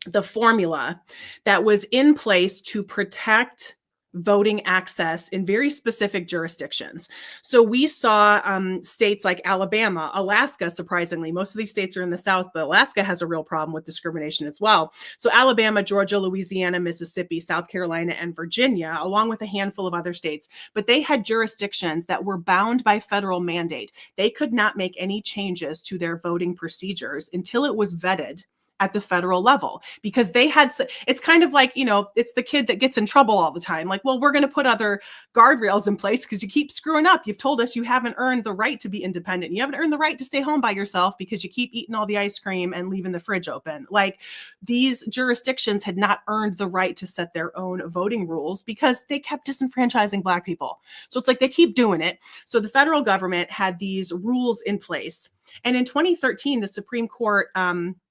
the formula that was in place to protect voting access in very specific jurisdictions. So we saw states like Alabama, Alaska, surprisingly, most of these states are in the South, but Alaska has a real problem with discrimination as well. So Alabama, Georgia, Louisiana, Mississippi, South Carolina, and Virginia, along with a handful of other states, but they had jurisdictions that were bound by federal mandate. They could not make any changes to their voting procedures until it was vetted at the federal level, because it's kind of like, it's the kid that gets in trouble all the time. Like, well, we're going to put other guardrails in place because you keep screwing up. You've told us you haven't earned the right to be independent. You haven't earned the right to stay home by yourself because you keep eating all the ice cream and leaving the fridge open. Like, these jurisdictions had not earned the right to set their own voting rules because they kept disenfranchising Black people. So it's like they keep doing it. So the federal government had these rules in place. And in 2013, the Supreme Court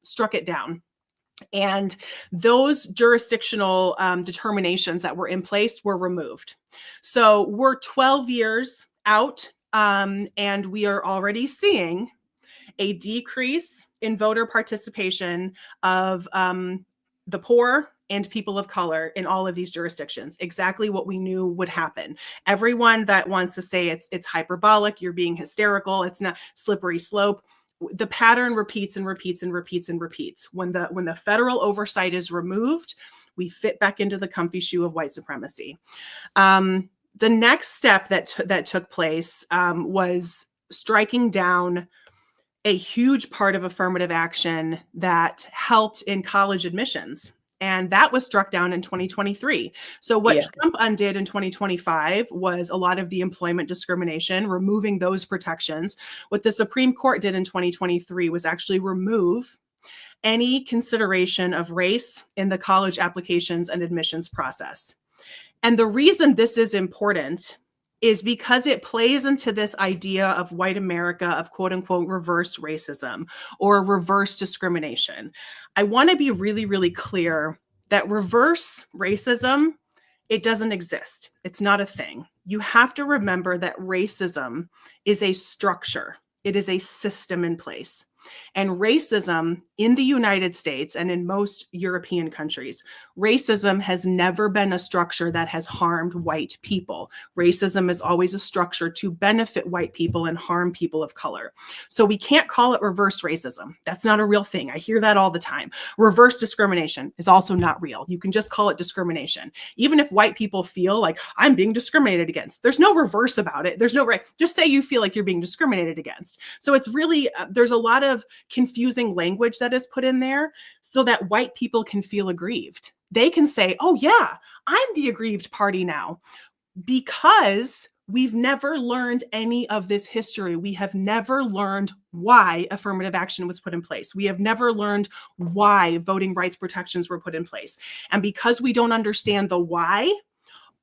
struck it down. And those jurisdictional determinations that were in place were removed. So we're 12 years out, and we are already seeing a decrease in voter participation of the poor and people of color in all of these jurisdictions. Exactly what we knew would happen. Everyone that wants to say it's hyperbolic, you're being hysterical, it's not, slippery slope. The pattern repeats and repeats and repeats and repeats. When the federal oversight is removed, we fit back into the comfy shoe of white supremacy. The next step that took place was striking down a huge part of affirmative action that helped in college admissions. And that was struck down in 2023. So what Yeah. Trump undid in 2025 was a lot of the employment discrimination, removing those protections. What the Supreme Court did in 2023 was actually remove any consideration of race in the college applications and admissions process. And the reason this is important is because it plays into this idea of white America, of quote unquote reverse racism or reverse discrimination. I want to be really, really clear that reverse racism, it doesn't exist. It's not a thing. You have to remember that racism is a structure. It is a system in place. And racism in the United States and in most European countries, racism has never been a structure that has harmed white people. Racism is always a structure to benefit white people and harm people of color. So we can't call it reverse racism. That's not a real thing. I hear that all the time. Reverse discrimination is also not real. You can just call it discrimination. Even if white people feel like I'm being discriminated against, there's no reverse about it. There's no right. Just say you feel like you're being discriminated against. So it's really, there's a lot of confusing language that is put in there so that white people can feel aggrieved. They can say, oh yeah, I'm the aggrieved party now, because we've never learned any of this history. We have never learned why affirmative action was put in place. We have never learned why voting rights protections were put in place. And because we don't understand the why,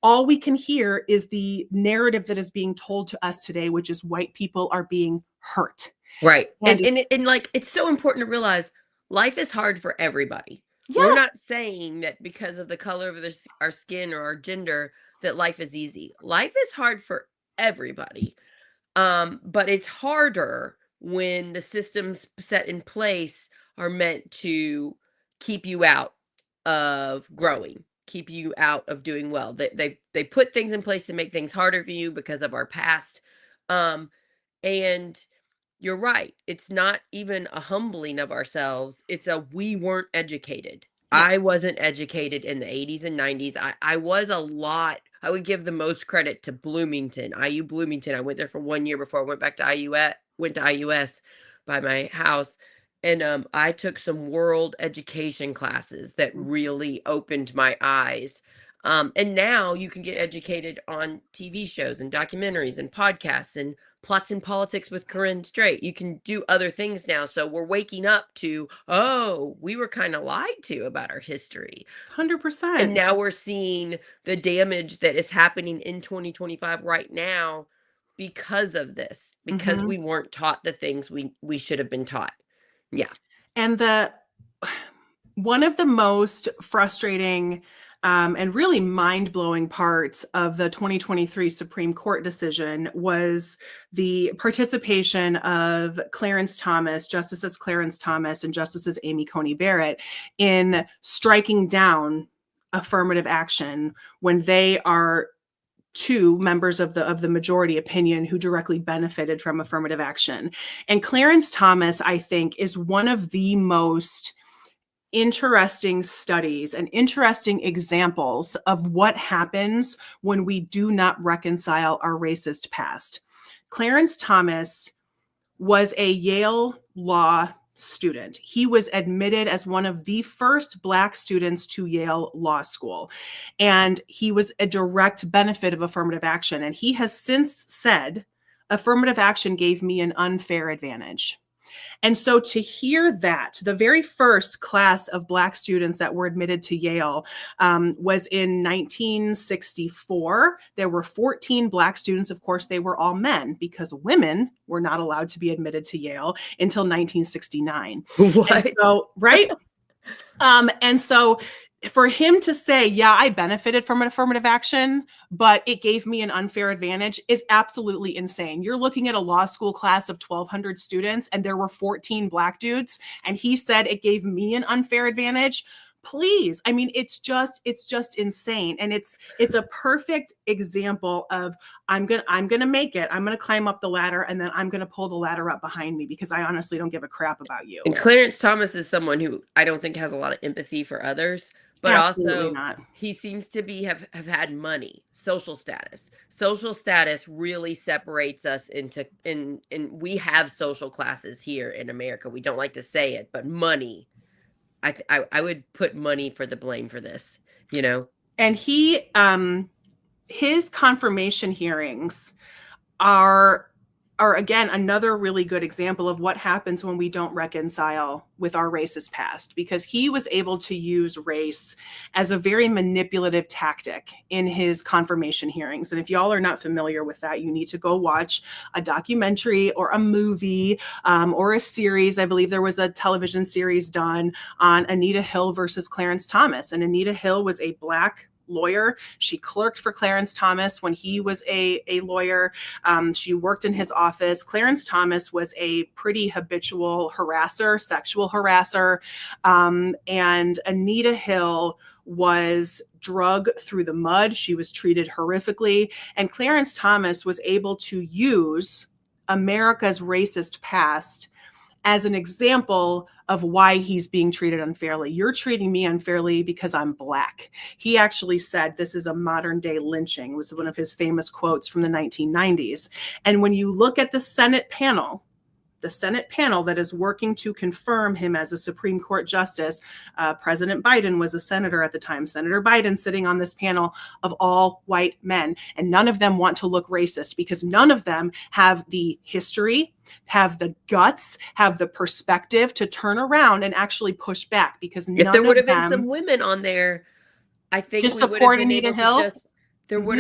all we can hear is the narrative that is being told to us today, which is white people are being hurt. Right. And like, it's so important to realize life is hard for everybody. Yes. We're not saying that because of the color of our skin or our gender that life is easy. Life is hard for everybody. But it's harder when the systems set in place are meant to keep you out of growing, keep you out of doing well. They put things in place to make things harder for you because of our past. And you're right. It's not even a humbling of ourselves. It's we weren't educated. Yeah. I wasn't educated in the 80s and 90s. I was a lot. I would give the most credit to Bloomington, IU Bloomington. I went there for 1 year before I went back to IUS by my house. And I took some world education classes that really opened my eyes. And now you can get educated on TV shows and documentaries and podcasts and Plots in Politics with Corinne Sarah. You can do other things now. So we're waking up to, oh, we were kind of lied to about our history. 100%. And now we're seeing the damage that is happening in 2025 right now because of this, because we weren't taught the things we should have been taught. Yeah. And one of the most frustrating and really mind-blowing parts of the 2023 Supreme Court decision was the participation of Justices Clarence Thomas and Justices Amy Coney Barrett in striking down affirmative action when they are two members of the majority opinion who directly benefited from affirmative action. And Clarence Thomas, I think, is one of the most interesting studies and interesting examples of what happens when we do not reconcile our racist past. Clarence Thomas was a Yale law student. He was admitted as one of the first Black students to Yale Law School, and he was a direct benefit of affirmative action. And he has since said, affirmative action gave me an unfair advantage. And so to hear that, the very first class of Black students that were admitted to Yale was in 1964. There were 14 Black students. Of course, they were all men because women were not allowed to be admitted to Yale until 1969. What? And so, right? And so for him to say, yeah, I benefited from an affirmative action, but it gave me an unfair advantage is absolutely insane. You're looking at a law school class of 1,200 students and there were 14 Black dudes. And he said it gave me an unfair advantage. Please. I mean, it's just insane. And it's a perfect example of I'm going to make it. I'm going to climb up the ladder and then I'm going to pull the ladder up behind me because I honestly don't give a crap about you. And Clarence Thomas is someone who I don't think has a lot of empathy for others, but absolutely also not. He seems to have had money, social status. Social status really separates us into, and we have social classes here in America. We don't like to say it, but money. I would put money for the blame for this, you know? And his confirmation hearings are are, again, another really good example of what happens when we don't reconcile with our racist past, because he was able to use race as a very manipulative tactic in his confirmation hearings. And if y'all are not familiar with that, you need to go watch a documentary or a movie or a series. I believe there was a television series done on Anita Hill versus Clarence Thomas. And Anita Hill was a Black lawyer. She clerked for Clarence Thomas when he was a lawyer. She worked in his office. Clarence Thomas was a pretty habitual harasser, sexual harasser. And Anita Hill was dragged through the mud. She was treated horrifically. And Clarence Thomas was able to use America's racist past as an example of why he's being treated unfairly. You're treating me unfairly because I'm Black. He actually said this is a modern day lynching. It was one of his famous quotes from the 1990s. And when you look at the Senate panel that is working to confirm him as a Supreme Court justice, President Biden was a senator at the time. Senator Biden sitting on this panel of all white men. And none of them want to look racist because none of them have the history, have the guts, have the perspective to turn around and actually push back. Because if there would have been some women on there, I think just we would have been Anita able Hill. to just there would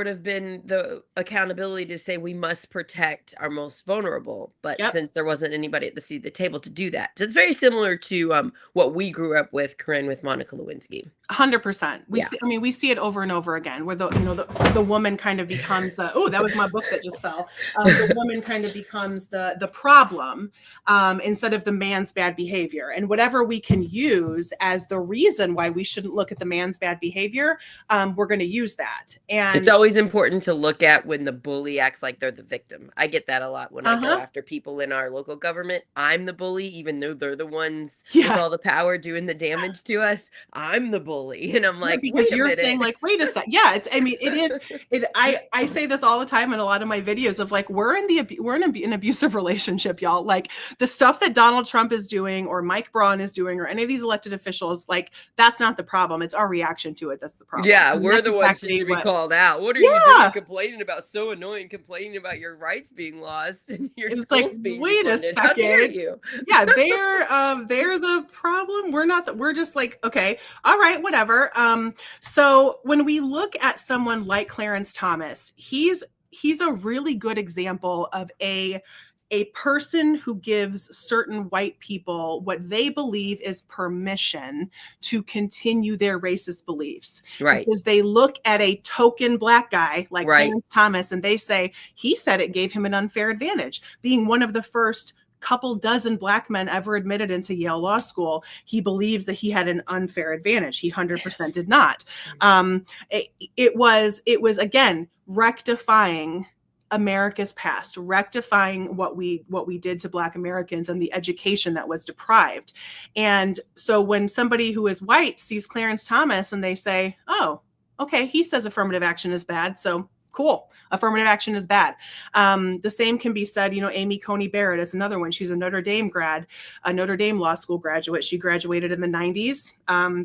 have been the accountability to say we must protect our most vulnerable. But since there wasn't anybody at the seat of the table to do that, so it's very similar to what we grew up with, Corinne, with Monica Lewinsky. 100%. We see it over and over again, where the woman kind of becomes that was my book that just fell. The woman kind of becomes the problem instead of the man's bad behavior, and whatever we can use as the reason why we shouldn't look at the man's bad behavior, we're going to use that. And it's always important to look at when the bully acts like they're the victim. I get that a lot when I go after people in our local government. I'm the bully, even though they're the ones with all the power doing the damage to us. I'm the bully. And I'm like, because you're saying like, wait a sec. Yeah, I say this all the time in a lot of my videos of like, we're in an abusive relationship, y'all. Like the stuff that Donald Trump is doing or Mike Braun is doing or any of these elected officials, like that's not the problem. It's our reaction to it. That's the problem. Yeah, we're the ones that should be called out. What are you doing complaining about? So annoying, complaining about your rights being lost and your schools being wait a second. How dare you? Yeah, they're the problem. We're not. We're just like, okay, all right, whatever. So when we look at someone like Clarence Thomas, he's a really good example of a person who gives certain white people what they believe is permission to continue their racist beliefs. Right. Because they look at a token Black guy like Clarence Thomas and they say, he said it gave him an unfair advantage. Being one of the first couple dozen Black men ever admitted into Yale Law School, he believes that he had an unfair advantage. He 100% did not. It was again, rectifying America's past, rectifying what we did to Black Americans and the education that was deprived. And so when somebody who is white sees Clarence Thomas and they say, oh, okay, he says affirmative action is bad, so cool. Affirmative action is bad. The same can be said, Amy Coney Barrett is another one. She's a Notre Dame grad, a Notre Dame Law School graduate. She graduated in the 90s.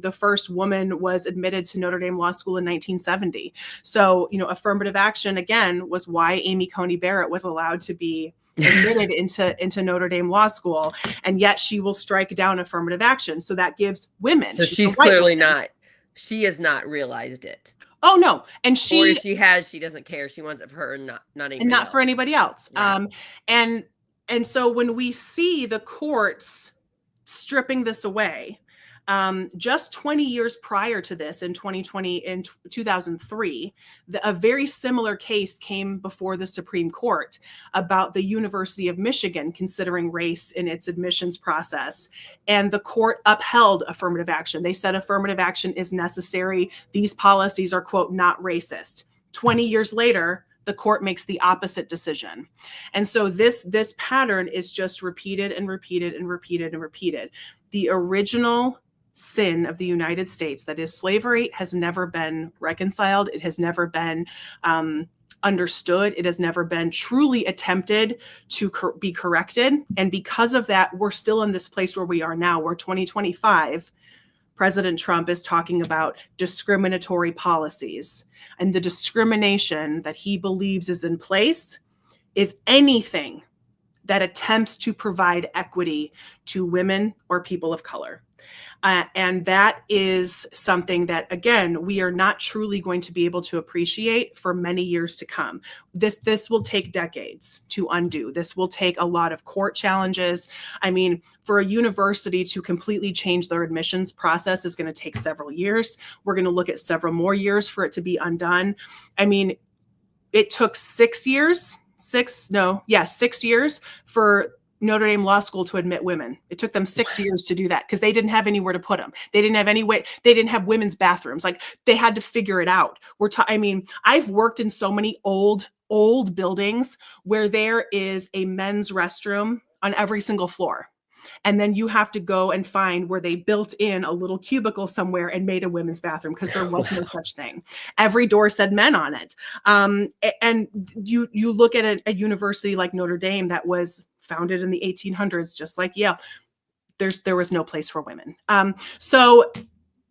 The first woman was admitted to Notre Dame Law School in 1970. So, affirmative action, again, was why Amy Coney Barrett was allowed to be admitted into Notre Dame Law School. And yet she will strike down affirmative action. So that gives women. So she's clearly not. She has not realized it. Oh no, and or if she has, she doesn't care. She wants it for her and not anybody and not else. For anybody else. Right. And so when we see the courts stripping this away, just 20 years prior to this, in 2003, a very similar case came before the Supreme Court about the University of Michigan considering race in its admissions process. And the court upheld affirmative action. They said affirmative action is necessary. These policies are, quote, not racist. 20 years later, the court makes the opposite decision. And so this pattern is just repeated and repeated and repeated and repeated. The original sin of the United States, that is slavery, has never been reconciled. It has never been understood. It has never been truly attempted to be corrected. And because of that, we're still in this place where we are now, where 2025, President Trump is talking about discriminatory policies, and the discrimination that he believes is in place is anything that attempts to provide equity to women or people of color. And that is something that, again, we are not truly going to be able to appreciate for many years to come. This will take decades to undo. This will take a lot of court challenges. I mean, for a university to completely change their admissions process is going to take several years. We're going to look at several more years for it to be undone. I mean, it took 6 years for Notre Dame Law School to admit women. It took them 6 years to do that because they didn't have anywhere to put them. They didn't have any way. They didn't have women's bathrooms. Like, they had to figure it out. I mean, I've worked in so many old buildings where there is a men's restroom on every single floor. And then you have to go and find where they built in a little cubicle somewhere and made a women's bathroom because there was no such thing. Every door said men on it. And you look at a university like Notre Dame that was founded in the 1800s, just like Yale, there was no place for women. So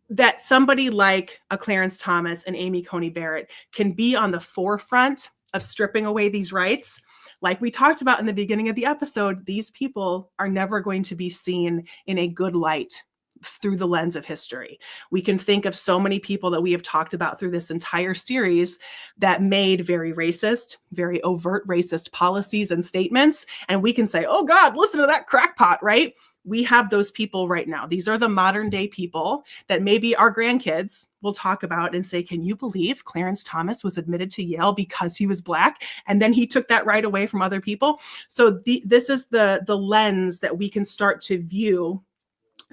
that somebody like a Clarence Thomas and Amy Coney Barrett can be on the forefront of stripping away these rights. Like we talked about in the beginning of the episode, these people are never going to be seen in a good light through the lens of history. We can think of so many people that we have talked about through this entire series that made very racist, very overt racist policies and statements. And we can say, oh God, listen to that crackpot, right? We have those people right now. These are the modern day people that maybe our grandkids will talk about and say, can you believe Clarence Thomas was admitted to Yale because he was Black? And then he took that right away from other people. So this is the lens that we can start to view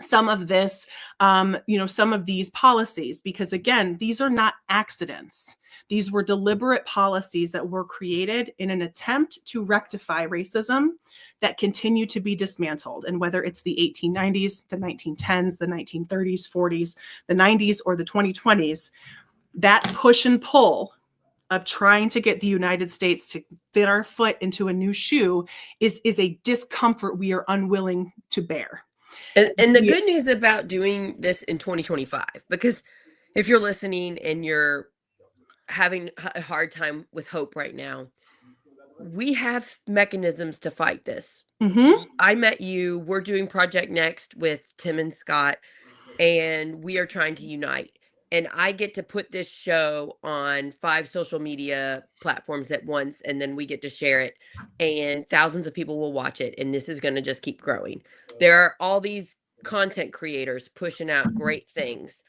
some of this, some of these policies, because again, these are not accidents. These were deliberate policies that were created in an attempt to rectify racism that continue to be dismantled. And whether it's the 1890s, the 1910s, the 1930s, 40s, the 90s, or the 2020s, that push and pull of trying to get the United States to fit our foot into a new shoe is a discomfort we are unwilling to bear. And the good news about doing this in 2025, because if you're listening and you're having a hard time with hope right now, we have mechanisms to fight this. Mm-hmm. I met you. We're doing Project Next with Tim and Scott, and we are trying to unite. And I get to put this show on 5 social media platforms at once, and then we get to share it, and thousands of people will watch it, and this is going to just keep growing. There are all these content creators pushing out great things,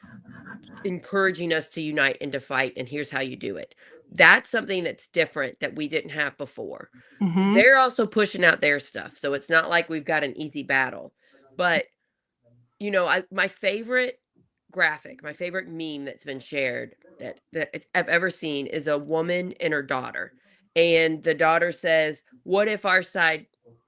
encouraging us to unite and to fight, and here's how you do it. That's something that's different that we didn't have before. Mm-hmm. They're also pushing out their stuff, so it's not like we've got an easy battle. But, my favorite graphic, my favorite meme that's been shared that I've ever seen is a woman and her daughter. And the daughter says, what if our side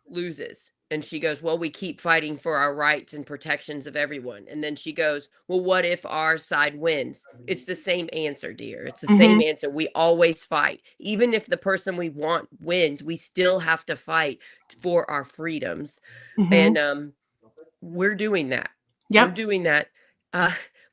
loses? And she goes, well, we keep fighting for our rights and protections of everyone. And then she goes, well, what if our side wins? It's the same answer, dear. It's the same answer. We always fight. Even if the person we want wins, we still have to fight for our freedoms. And we're doing that. Yep. We're doing that.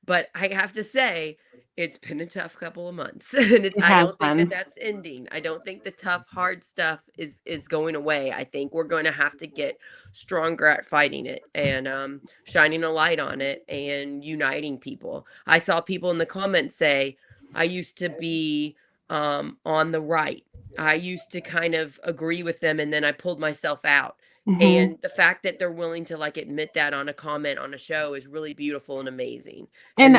But I have to say, it's been a tough couple of months, and I don't think that that's ending. I don't think the tough, hard stuff is going away. I think we're going to have to get stronger at fighting it and shining a light on it and uniting people. I saw people in the comments say, I used to be on the right. I used to kind of agree with them, and then I pulled myself out. And the fact that they're willing to admit that on a comment on a show is really beautiful and amazing. And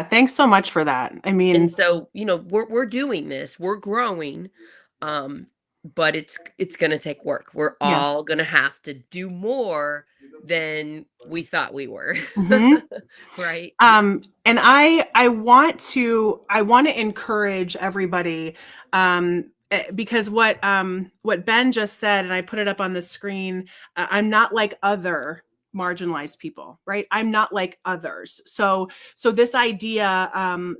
thanks so much for that. I mean, and so, we're doing this, we're growing, but it's going to take work. We're all going to have to do more than we thought we were. Right. And I want to encourage everybody, because what Ben just said, and I put it up on the screen, I'm not like other marginalized people, right? I'm not like others. So this idea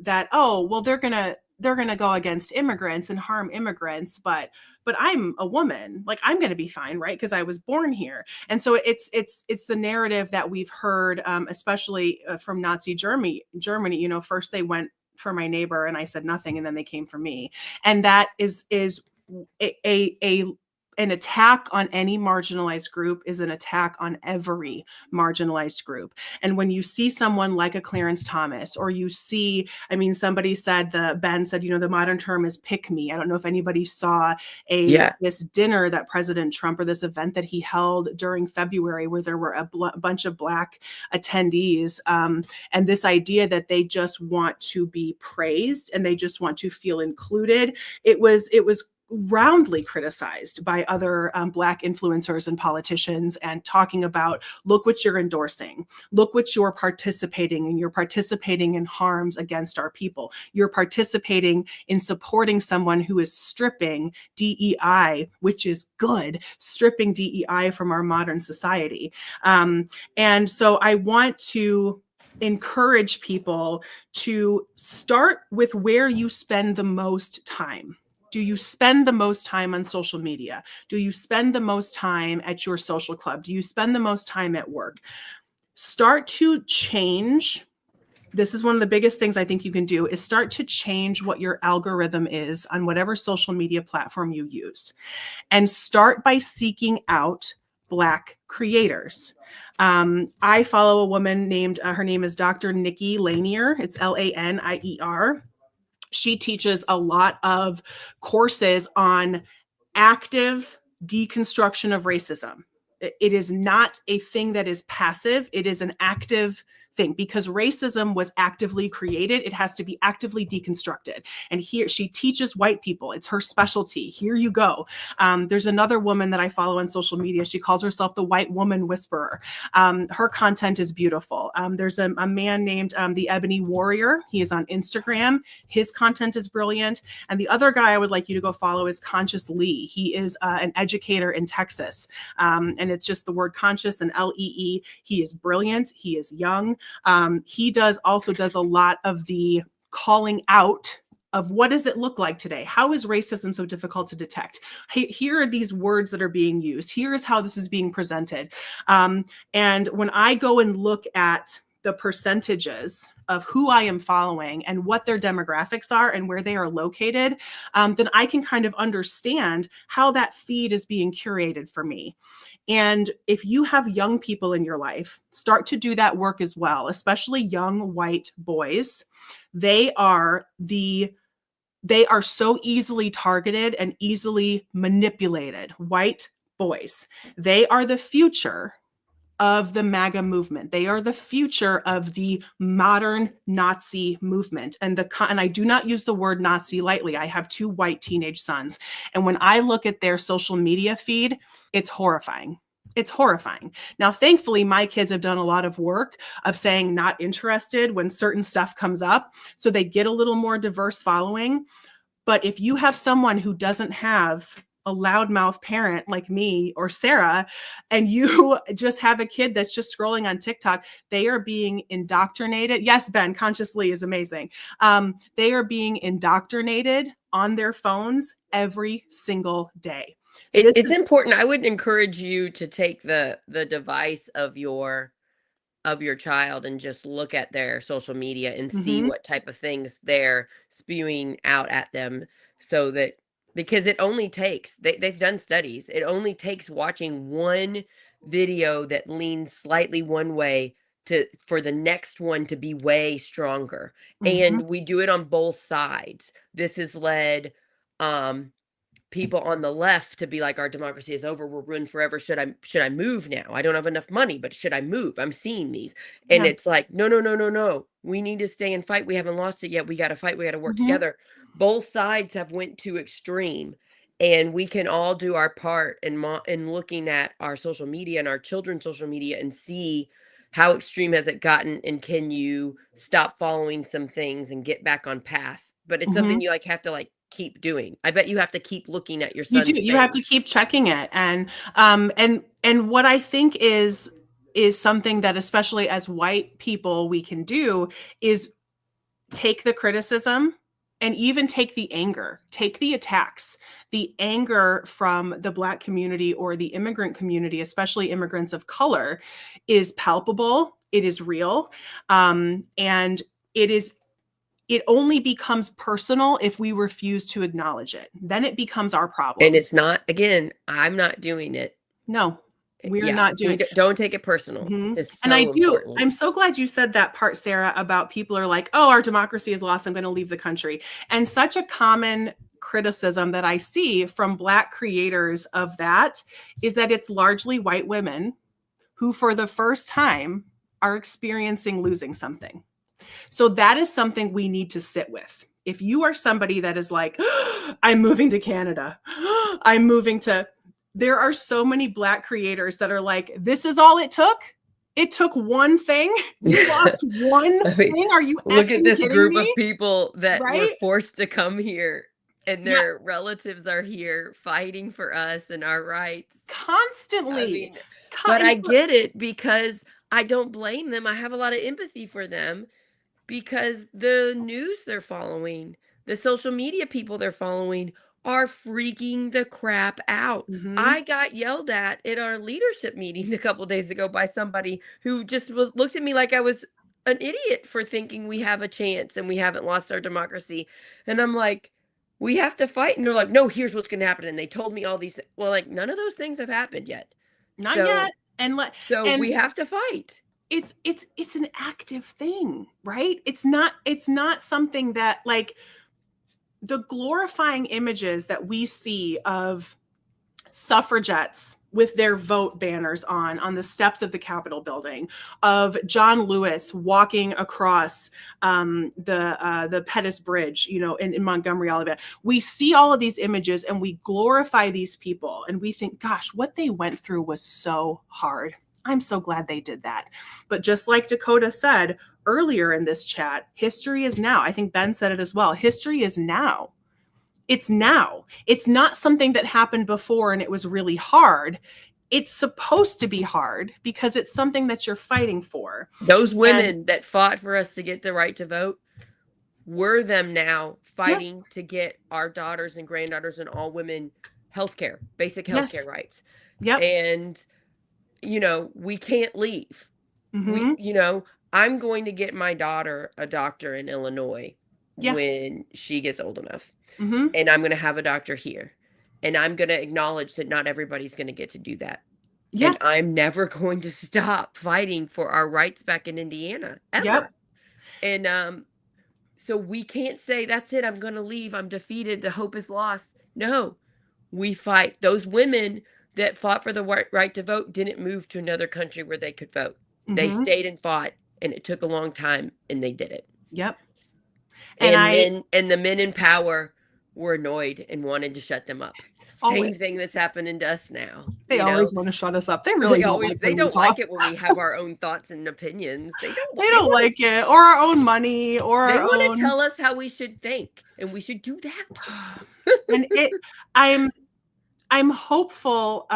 that, oh, well, they're gonna go against immigrants and harm immigrants, but I'm a woman, like I'm gonna be fine, right? Because I was born here. And so it's the narrative that we've heard, especially from Nazi Germany. First they went for my neighbor and I said nothing, and then they came for me. And that is a an attack on any marginalized group is an attack on every marginalized group. And when you see someone like a Clarence Thomas, or you see, I mean, somebody said, Ben said, the modern term is pick me. I don't know if anybody saw this dinner that President Trump, or this event that he held during February, where there were a bunch of Black attendees, and this idea that they just want to be praised and they just want to feel included. It was roundly criticized by other Black influencers and politicians, and talking about, look what you're endorsing, look what you're participating in. You're participating in harms against our people. You're participating in supporting someone who is stripping DEI, which is good, stripping DEI from our modern society. And so I want to encourage people to start with where you spend the most time. Do you spend the most time on social media? Do you spend the most time at your social club? Do you spend the most time at work? Start to change. This is one of the biggest things I think you can do, is start to change what your algorithm is on whatever social media platform you use. And start by seeking out Black creators. I follow a woman named, her name is Dr. Nikki Lanier. It's Lanier. She teaches a lot of courses on active deconstruction of racism. It is not a thing that is passive. It is an active thing, because racism was actively created. It has to be actively deconstructed. And here she teaches white people. It's her specialty. Here you go. There's another woman that I follow on social media. She calls herself the White Woman Whisperer. Her content is beautiful. There's a man named the Ebony Warrior. He is on Instagram. His content is brilliant. And the other guy I would like you to go follow is Conscious Lee. He is an educator in Texas. And it's just the word conscious and Lee. He is brilliant. He is young. He also does a lot of the calling out of, what does it look like today? How is racism so difficult to detect? Here are these words that are being used. Here is how this is being presented. And when I go and look at the percentages of who I am following and what their demographics are and where they are located, then I can kind of understand how that feed is being curated for me. And if you have young people in your life, start to do that work as well, especially young white boys. They are so easily targeted and easily manipulated. White boys, they are the future of the MAGA movement. They are the future of the modern Nazi movement. And I do not use the word Nazi lightly. I have 2 white teenage sons. And when I look at their social media feed, it's horrifying. It's horrifying. Now, thankfully, my kids have done a lot of work of saying not interested when certain stuff comes up, so they get a little more diverse following. But if you have someone who doesn't have a loudmouth parent like me or Sarah, and you just have a kid that's just scrolling on TikTok, they are being indoctrinated. Yes, Ben, Consciously is amazing. They are being indoctrinated on their phones every single day. It's important. I would encourage you to take the device of your child and just look at their social media and see what type of things they're spewing out at them, so that, because it only takes, they've done studies, it only takes watching one video that leans slightly one way for the next one to be way stronger. And we do it on both sides. This has led people on the left to be like, our democracy is over, we're ruined forever, should I move now? I don't have enough money, but should I move? I'm seeing these. And it's like, no, we need to stay and fight. We haven't lost it yet. We got to fight. We got to work together. Both sides have went to extreme, and we can all do our part in looking at our social media and our children's social media and see how extreme has it gotten, and can you stop following some things and get back on path. But it's something you have to keep doing. I bet you have to keep looking at your son's things. You have to keep checking it. And what I think is something that, especially as white people, we can do is take the criticism and even take the anger, take the attacks. The anger from the Black community or the immigrant community, especially immigrants of color, is palpable. It is real. And it is it only becomes personal if we refuse to acknowledge it. Then it becomes our problem. And it's not, again, I'm not doing it. No, we're not doing it. Don't take it personal. Mm-hmm. It's so and important. I'm so glad you said that part, Sarah, about people are like, oh, our democracy is lost, I'm going to leave the country. And such a common criticism that I see from Black creators of that is that it's largely white women who, for the first time, are experiencing losing something. So that is something we need to sit with. If you are somebody that is like, I'm moving to Canada, I'm moving to, there are so many Black creators that are like, this is all it took. It took one thing. You lost one thing. Are you look at this group me? of people that were forced to come here, and their relatives are here fighting for us and our rights constantly. I mean, but I get it, because I don't blame them. I have a lot of empathy for them, because the news they're following, the social media people they're following are freaking the crap out. Mm-hmm. I got yelled at our leadership meeting a couple days ago by somebody who just looked at me like I was an idiot for thinking we have a chance and we haven't lost our democracy. And I'm like, we have to fight. And they're like, no, here's what's going to happen. And they told me all these, well, like, none of those things have happened yet. Not yet. And we have to fight. It's an active thing, right? It's not something that, like, the glorifying images that we see of suffragettes with their vote banners on the steps of the Capitol building, of John Lewis walking across the Pettus Bridge, in Montgomery, Alabama. We see all of these images and we glorify these people and we think, gosh, what they went through was so hard. I'm so glad they did that. But just like Dakota said earlier in this chat, history is now. I think Ben said it as well. History is now. It's now. It's not something that happened before and it was really hard. It's supposed to be hard because it's something that you're fighting for. Those women that fought for us to get the right to vote, we're them now fighting to get our daughters and granddaughters and all women healthcare, basic healthcare rights. Yep. And, we can't leave. Mm-hmm. I'm going to get my daughter a doctor in Illinois when she gets old enough. Mm-hmm. And I'm going to have a doctor here. And I'm going to acknowledge that not everybody's going to get to do that. Yes. And I'm never going to stop fighting for our rights back in Indiana, ever. Yep. And so we can't say, that's it, I'm going to leave, I'm defeated, the hope is lost. No, we fight. Those women that fought for the right to vote didn't move to another country where they could vote. Mm-hmm. They stayed and fought, and it took a long time, and they did it. Yep. And the men in power were annoyed and wanted to shut them up. Same thing that's happening to us now. They always want to shut us up. They really don't like they don't like it when we have our own thoughts and opinions. They don't like it, or our own money, or they want to tell us how we should think, and we should do that. And I'm hopeful.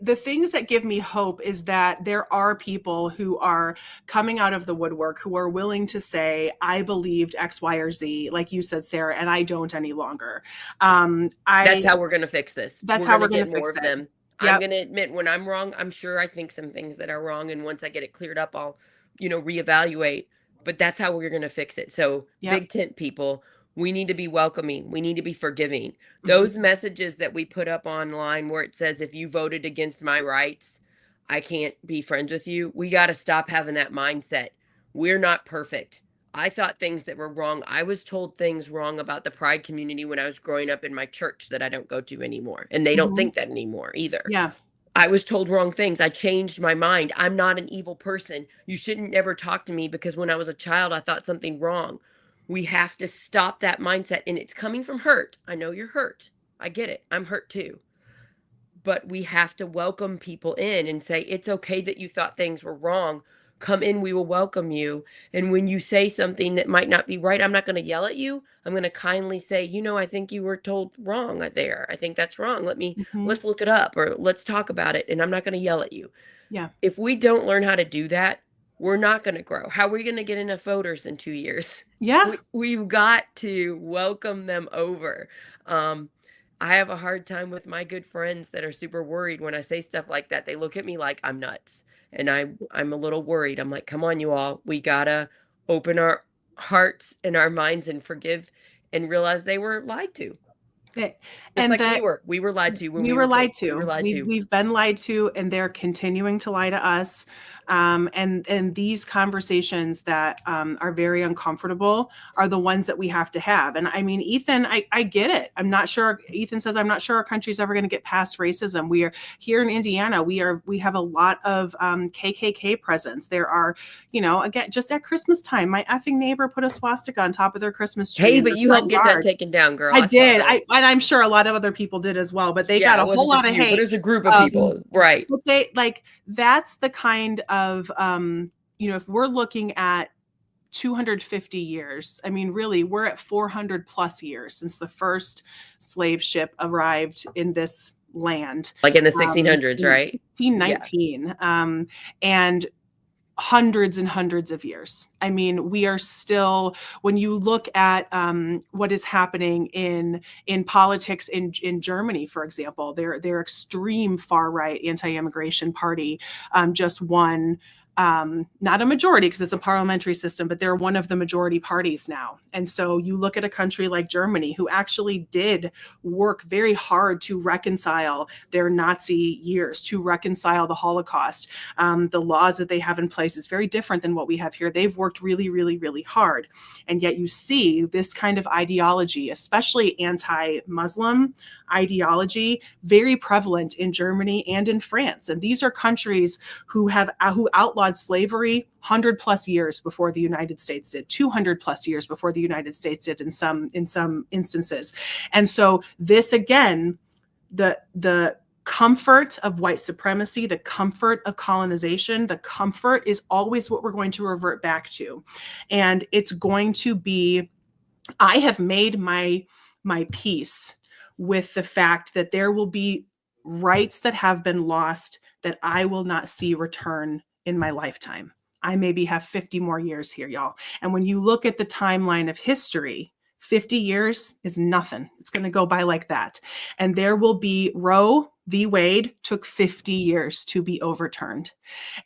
The things that give me hope is that there are people who are coming out of the woodwork who are willing to say, I believed X, Y, or Z, like you said, Sarah, and I don't any longer. That's how we're going to fix this. That's how we're going to fix more of them. Yep. I'm going to admit when I'm wrong, I'm sure I think some things that are wrong. And once I get it cleared up, I'll, reevaluate. But that's how we're going to fix it. So big tent people, we need to be welcoming. We need to be forgiving. Mm-hmm. Those messages that we put up online where it says, if you voted against my rights, I can't be friends with you. We got to stop having that mindset. We're not perfect. I thought things that were wrong. I was told things wrong about the Pride community when I was growing up in my church that I don't go to anymore. And they don't think that anymore either. Yeah. I was told wrong things. I changed my mind. I'm not an evil person. You shouldn't never talk to me because when I was a child, I thought something wrong. We have to stop that mindset, and it's coming from hurt. I know you're hurt. I get it. I'm hurt too. But we have to welcome people in and say, it's okay that you thought things were wrong. Come in, we will welcome you. And when you say something that might not be right, I'm not going to yell at you. I'm going to kindly say, I think you were told wrong there. I think that's wrong. Let's look it up, or let's talk about it. And I'm not going to yell at you. Yeah. If we don't learn how to do that, we're not going to grow. How are we going to get enough voters in 2 years? Yeah. We've got to welcome them over. I have a hard time with my good friends that are super worried when I say stuff like that. They look at me like I'm nuts. And I'm a little worried. I'm like, come on, you all. We got to open our hearts and our minds and forgive and realize they were lied to. Just and like that we were lied to when we we were were lied kids. We were to. lied to. We've been lied to, and they're continuing to lie to us. And these conversations that are very uncomfortable are the ones that we have to have. And I mean, Ethan, I get it. I'm not sure. Ethan says, I'm not sure our country's ever going to get past racism. We are here in Indiana. We have a lot of KKK presence. There are, again, just at Christmas time, my effing neighbor put a swastika on top of their Christmas tree. Hey, but you helped get that taken down, girl. I did. And I'm sure a lot of other people did as well, but they got a whole lot of hate. But it was a group of people. Right. But that's the kind of, if we're looking at 250 years, I mean, really, we're at 400 plus years since the first slave ship arrived in this land. Like in the 1600s, right? 1619. Yeah. And hundreds and hundreds of years. I mean, we are still, when you look at what is happening in politics in Germany, for example, their extreme far right anti-immigration party just won. Not a majority because it's a parliamentary system, but they're one of the majority parties now. And so you look at a country like Germany, who actually did work very hard to reconcile their Nazi years, to reconcile the Holocaust. The laws that they have in place is very different than what we have here. They've worked really, really, really hard. And yet you see this kind of ideology, especially anti-Muslim ideology, very prevalent in Germany and in France. And these are countries who outlawed slavery 100 plus years before the United States did, 200 plus years before the United States did in some instances. And so this, again, the comfort of white supremacy, the comfort of colonization, the comfort is always what we're going to revert back to. And it's going to be, I have made my peace with the fact that there will be rights that have been lost that I will not see return in my lifetime. I maybe have 50 more years here, y'all. And when you look at the timeline of history, 50 years is nothing. It's going to go by like that. And there will be Roe v. Wade took 50 years to be overturned.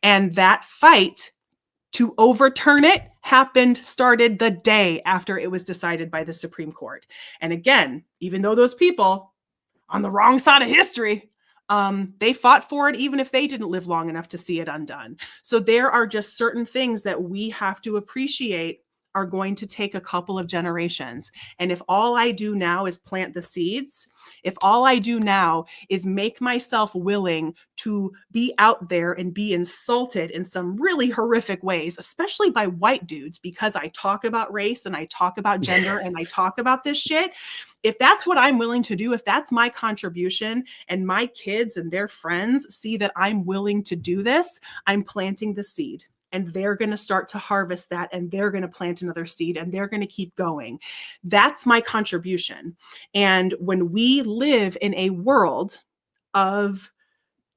And that fight to overturn it started the day after it was decided by the Supreme Court. And again, even though those people on the wrong side of history, they fought for it, even if they didn't live long enough to see it undone. So there are just certain things that we have to appreciate are going to take a couple of generations. And if all I do now is plant the seeds, if all I do now is make myself willing to be out there and be insulted in some really horrific ways, especially by white dudes, because I talk about race and I talk about gender and I talk about this shit, if that's what I'm willing to do, if that's my contribution and my kids and their friends see that I'm willing to do this, I'm planting the seed. And they're going to start to harvest that, and they're going to plant another seed, and they're going to keep going. That's my contribution. And when we live in a world of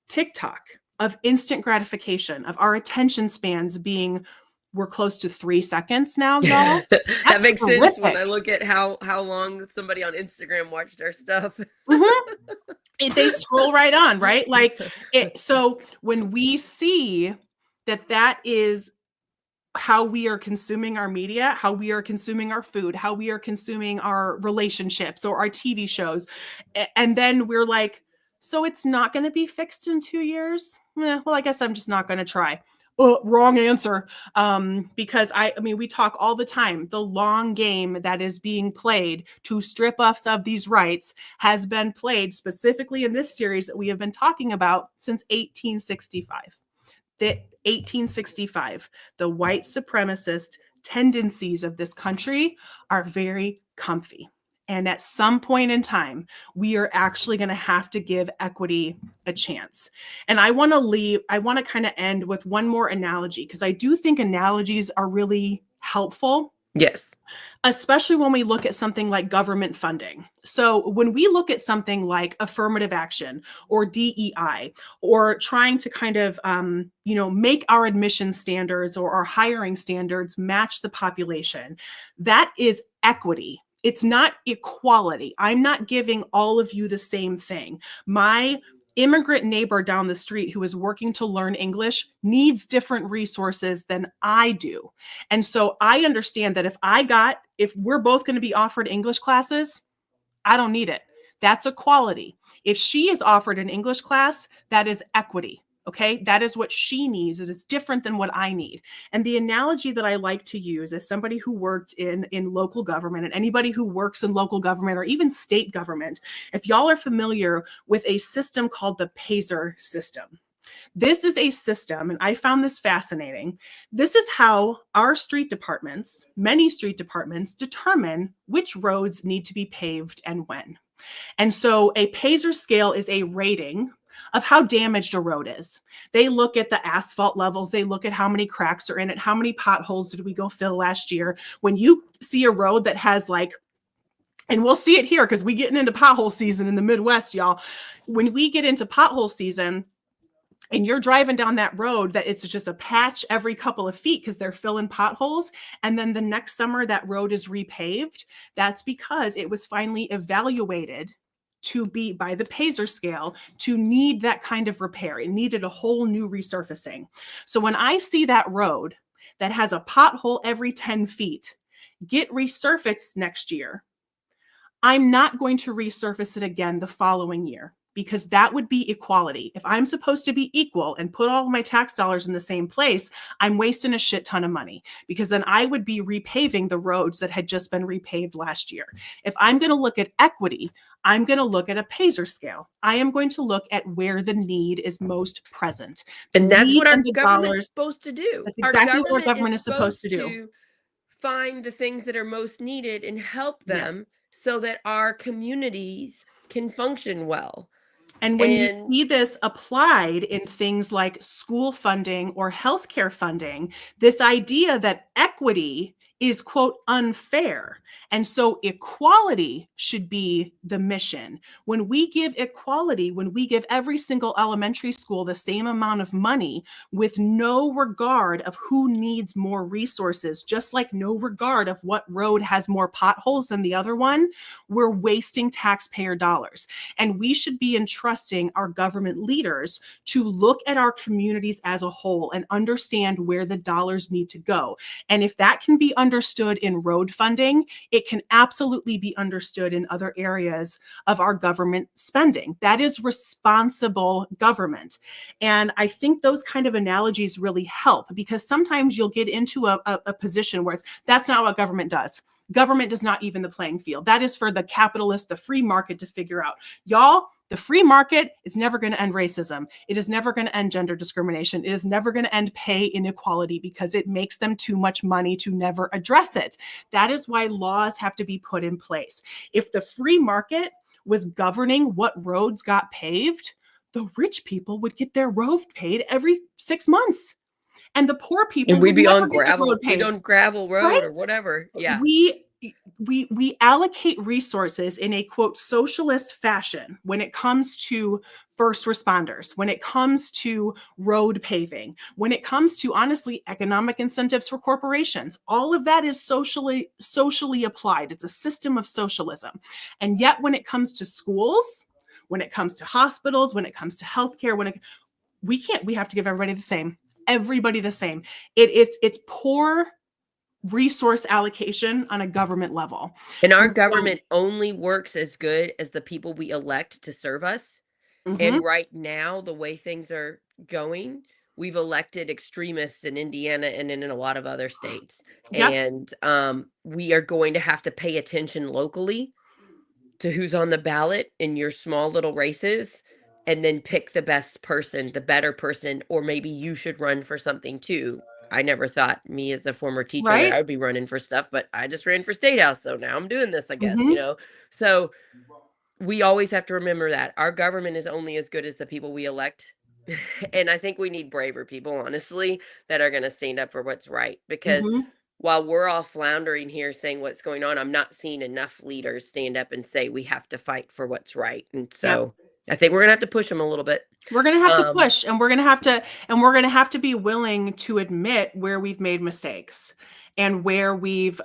TikTok, of instant gratification, of our attention spans being, we're close to 3 seconds now, y'all. That makes sense when I look at how long somebody on Instagram watched our stuff. Mm-hmm. They scroll right on, right? Like it. So when we see that is how we are consuming our media, how we are consuming our food, how we are consuming our relationships or our TV shows. And then we're like, so it's not going to be fixed in 2 years? Well, I guess I'm just not going to try. Wrong answer. Because I mean, we talk all the time. The long game that is being played to strip us of these rights has been played specifically in this series that we have been talking about since 1865. The 1865, the white supremacist tendencies of this country are very comfy. And at some point in time, we are actually going to have to give equity a chance. And I want to kind of end with one more analogy, because I do think analogies are really helpful. Yes. Especially when we look at something like government funding. So when we look at something like affirmative action or DEI, or trying to kind of, make our admission standards or our hiring standards match the population, that is equity. It's not equality. I'm not giving all of you the same thing. My immigrant neighbor down the street who is working to learn English needs different resources than I do. And so I understand that if we're both going to be offered English classes, I don't need it. That's equality. If she is offered an English class, that is equity. Okay, that is what she needs. It is different than what I need. And the analogy that I like to use as somebody who worked in local government, and anybody who works in local government or even state government, if y'all are familiar with a system called the PASER system. This is a system, and I found this fascinating. This is how our street departments, many street departments, determine which roads need to be paved and when. And so a PASER scale is a rating of how damaged a road is. They look at the asphalt levels. They look at how many cracks are in it. How many potholes did we go fill last year? When you see a road that has and we'll see it here because we getting into pothole season in the Midwest, y'all. When we get into pothole season, and you're driving down that road that it's just a patch every couple of feet because they're filling potholes. And then the next summer that road is repaved. That's because it was finally evaluated to be by the PASER scale to need that kind of repair. It needed a whole new resurfacing. So when I see that road that has a pothole every 10 feet get resurfaced next year, I'm not going to resurface it again the following year, because that would be equality. If I'm supposed to be equal and put all of my tax dollars in the same place, I'm wasting a shit ton of money, because then I would be repaving the roads that had just been repaved last year. If I'm going to look at equity, I'm going to look at a PASER scale. I am going to look at where the need is most present. And that's what our government is supposed to do. That's exactly what our government is supposed to do. Find the things that are most needed and help them so that our communities can function well. And when you see this applied in things like school funding or healthcare funding, this idea that equity is, quote, unfair. And so equality should be the mission. When we give equality, when we give every single elementary school the same amount of money with no regard of who needs more resources, just like no regard of what road has more potholes than the other one, we're wasting taxpayer dollars. And we should be entrusting our government leaders to look at our communities as a whole and understand where the dollars need to go. And if that can be understood in road funding, it can absolutely be understood in other areas of our government spending. That is responsible government. And I think those kind of analogies really help, because sometimes you'll get into a position where that's not what government does. Government does not even the playing field. That is for the capitalist, the free market to figure out. Y'all, the free market is never going to end racism. It is never going to end gender discrimination. It is never going to end pay inequality, because it makes them too much money to never address it. That is why laws have to be put in place. If the free market was governing what roads got paved, the rich people would get their road paid every 6 months. And the poor people, and we'd be on gravel, we'd on gravel road, right? Or whatever. Yeah. We allocate resources in a, quote, socialist fashion when it comes to first responders, when it comes to road paving, when it comes to, honestly, economic incentives for corporations. All of that is socially applied. It's a system of socialism. And yet when it comes to schools, when it comes to hospitals, when it comes to healthcare, we have to give everybody the same. Everybody the same. It's poor resource allocation on a government level. And our government only works as good as the people we elect to serve us. Mm-hmm. And right now, the way things are going, we've elected extremists in Indiana and in a lot of other states. Yep. And we are going to have to pay attention locally to who's on the ballot in your small little races, and then pick the best person, the better person, or maybe you should run for something too. I never thought, me as a former teacher, that I would be running for stuff, but I just ran for state house. So now I'm doing this, I guess, So we always have to remember that our government is only as good as the people we elect. And I think we need braver people, honestly, that are going to stand up for what's right. Because while we're all floundering here saying what's going on, I'm not seeing enough leaders stand up and say we have to fight for what's right. And so I think we're going to have to push them a little bit. We're going to have to push, and we're going to have to be willing to admit where we've made mistakes and where we've,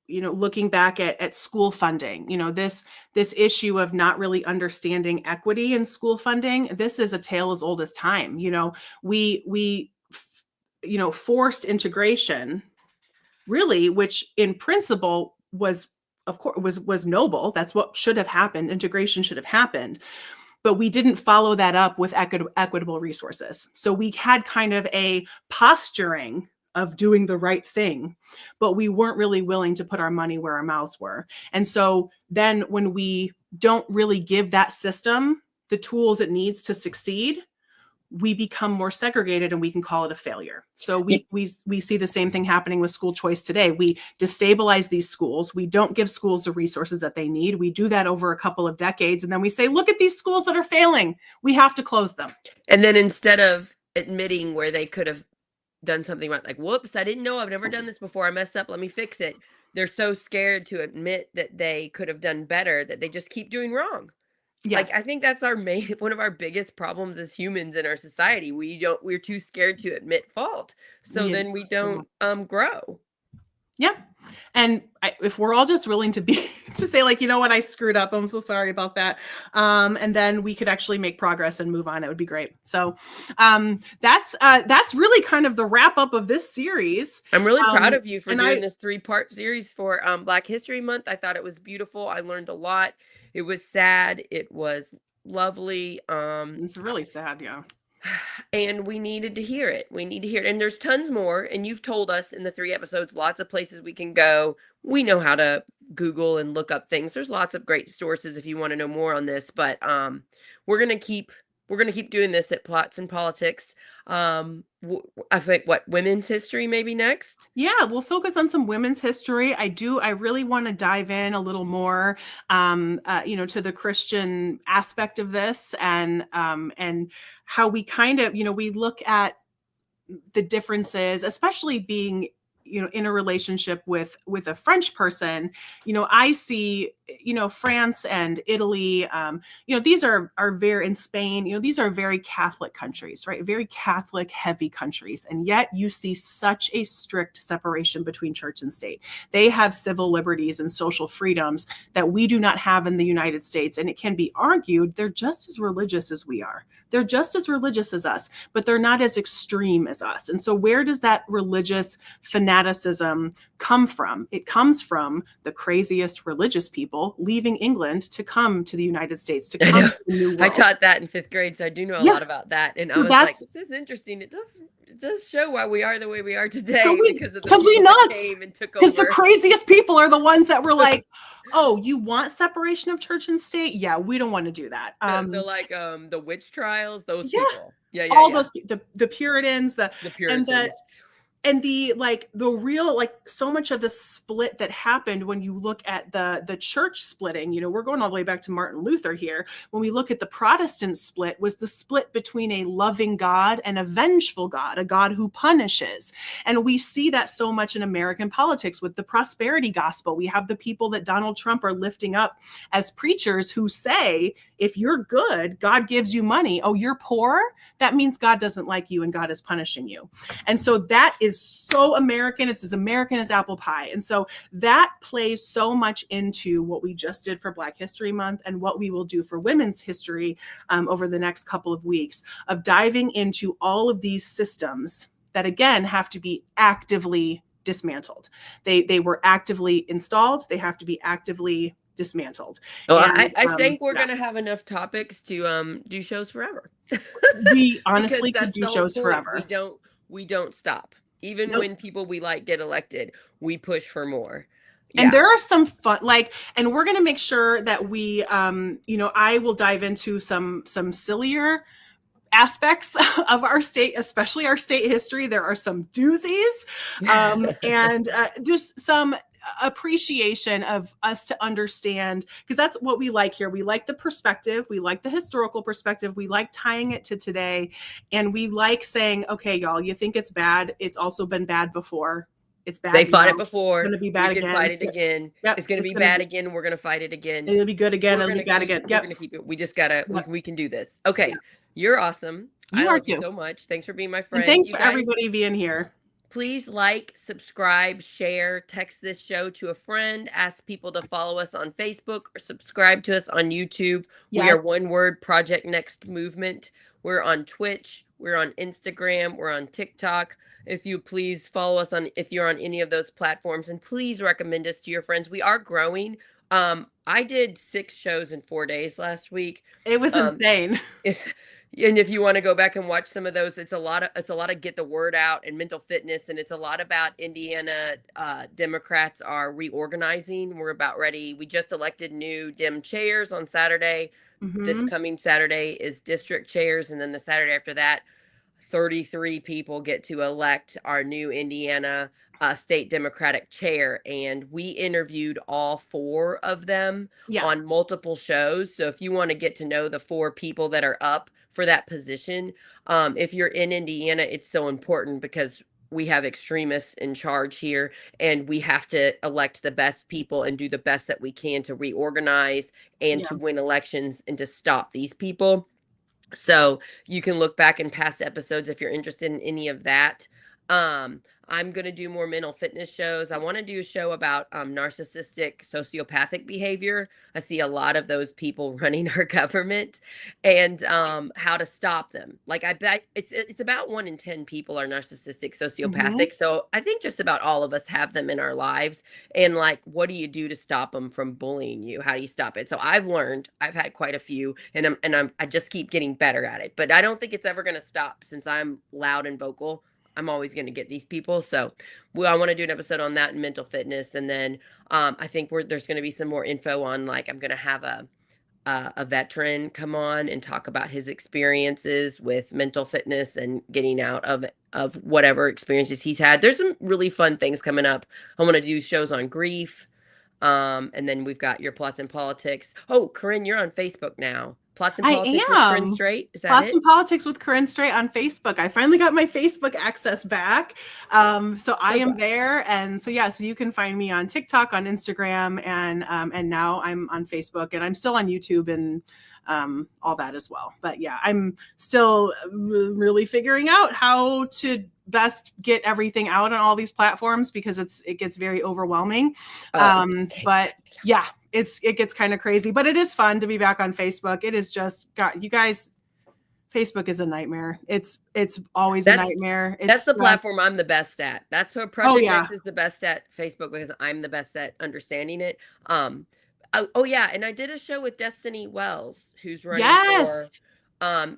looking back at school funding, this issue of not really understanding equity in school funding, this is a tale as old as time. We forced integration, really, which in principle was, of course, was noble. That's what should have happened. Integration should have happened. But we didn't follow that up with equitable resources. So we had kind of a posturing of doing the right thing, but we weren't really willing to put our money where our mouths were. And so then when we don't really give that system the tools it needs to succeed, we become more segregated and we can call it a failure. So we see the same thing happening with school choice today. We destabilize these schools. We don't give schools the resources that they need. We do that over a couple of decades. And then we say, look at these schools that are failing. We have to close them. And then instead of admitting where they could have done something wrong, like, whoops, I didn't know, I've never done this before, I messed up, let me fix it. They're so scared to admit that they could have done better that they just keep doing wrong. Yes. Like, I think that's one of our biggest problems as humans in our society. We're too scared to admit fault. So then we don't grow. Yeah. And if we're all just willing to say, like, you know what, I screwed up, I'm so sorry about that. And then we could actually make progress and move on. It would be great. So that's really kind of the wrap up of this series. I'm really proud of you for doing this 3-part series for Black History Month. I thought it was beautiful. I learned a lot. It was sad. It was lovely. It's really sad. Yeah. And we needed to hear it. And there's tons more. And you've told us in the 3 episodes, lots of places we can go. We know how to Google and look up things. There's lots of great sources if you want to know more on this, but we're going to keep doing this at Plots and Politics. I think women's history maybe next. Yeah, we'll focus on some women's history. I really want to dive in a little more, to the Christian aspect of this, and how we kind of, we look at the differences, especially being, in a relationship with a French person. I see, France and Italy, these are very, in Spain, these are very Catholic countries, right? Very Catholic heavy countries. And yet you see such a strict separation between church and state. They have civil liberties and social freedoms that we do not have in the United States. And it can be argued they're just as religious as we are. They're just as religious as us, but they're not as extreme as us. And so where does that religious fanaticism come from? It comes from the craziest religious people leaving England to come to the United States, to come to the New World. I taught that in 5th grade, so I do know a lot about that. And I was like, this is interesting. It does show why we are the way we are today, because of the people that came and took over. Because the craziest people are the ones that were like, oh, you want separation of church and state? Yeah, we don't want to do that. The witch trials, those people. Yeah. All those, the Puritans, the Puritans. And the real, so much of the split that happened when you look at the church splitting, we're going all the way back to Martin Luther here. When we look at the Protestant split, was the split between a loving God and a vengeful God, a God who punishes. And we see that so much in American politics with the prosperity gospel. We have the people that Donald Trump are lifting up as preachers who say, if you're good, God gives you money. Oh, you're poor? That means God doesn't like you and God is punishing you. And so that is so American. It's as American as apple pie. And so that plays so much into what we just did for Black History Month and what we will do for women's history over the next couple of weeks, of diving into all of these systems that, again, have to be actively dismantled. They were actively installed. They have to be actively dismantled. Well, I think we're going to have enough topics to do shows forever. We honestly could do shows forever. We don't stop. Even when people we like get elected, we push for more. Yeah. And there are some fun, and we're going to make sure that we, I will dive into some sillier aspects of our state, especially our state history. There are some doozies, and just some appreciation of us to understand, because that's what we like here. We like the perspective. We like the historical perspective. We like tying it to today. And we like saying, okay, y'all, you think it's bad. It's also been bad before. It's bad. They fought it before. It's going to be bad again. Fight it again. Yep. It's going to be bad again. We're going to fight it again. It'll be good again. It'll be bad again. We're going to keep it. We just got to, we can do this. Okay. Yep. You're awesome. You I are love too. You so much. Thanks for being my friend. And thanks for everybody being here. Please like, subscribe, share, text this show to a friend, ask people to follow us on Facebook or subscribe to us on YouTube. We Yes. are One Word Project Next Movement. We're on Twitch, we're on Instagram, we're on TikTok. If you please follow us on if you're on any of those platforms, and please recommend us to your friends. We are growing. I did 6 shows in 4 days last week. It was Um, insane. if and if you want to go back and watch some of those, it's a lot of get the word out and mental fitness, and it's a lot about Indiana Democrats are reorganizing. We're about ready. We just elected new Dem chairs on Saturday. This Hmm. coming Saturday is district chairs, and then the Saturday after that, 33 people get to elect our new Indiana state Democratic chair. And we interviewed all 4 of them Yeah. on multiple shows. So if you want to get to know the 4 people that are up for that position, if you're in Indiana, it's so important because we have extremists in charge here, and we have to elect the best people and do the best that we can to reorganize and Yeah. to win elections and to stop these people. So you can look back in past episodes if you're interested in any of that. Um, I'm going to do more mental fitness shows. I want to do a show about narcissistic sociopathic behavior. I see a lot of those people running our government, and how to stop them. Like, I bet it's about 1 in 10 people are narcissistic Hmm. sociopathic. So I think just about all of us have them in our lives. And like, what do you do to stop them from bullying you? How do you stop it? So I've had quite a few, and I just keep getting better at it. But I don't think it's ever going to stop since I'm loud and vocal. I'm always going to get these people. So I want to do an episode on that and mental fitness. And then I think there's going to be some more info on, like, I'm going to have a veteran come on and talk about his experiences with mental fitness and getting out of whatever experiences he's had. There's some really fun things coming up. I want to do shows on grief. And then we've got your Plots and Politics. Oh, Corinne, you're on Facebook now. Plots and I Politics with Corinne am. Straight. Is that Plots it? and Politics with Corinne Straight on Facebook. I finally got my Facebook access back. So I So am glad. there. And so, yeah, so you can find me on TikTok, on Instagram, and now I'm on Facebook, and I'm still on YouTube and all that as well. But yeah, I'm still really figuring out how to best get everything out on all these platforms because it gets very overwhelming. Same. But yeah, it gets kind of crazy, but it is fun to be back on Facebook. It is just, God, you guys, Facebook is a nightmare. It's always a nightmare. That's It's the just, platform I'm the best at. That's what oh Project yeah. Next is the best at, Facebook, because I'm the best at understanding it. Oh yeah, and I did a show with Destiny Wells, who's running for Yes.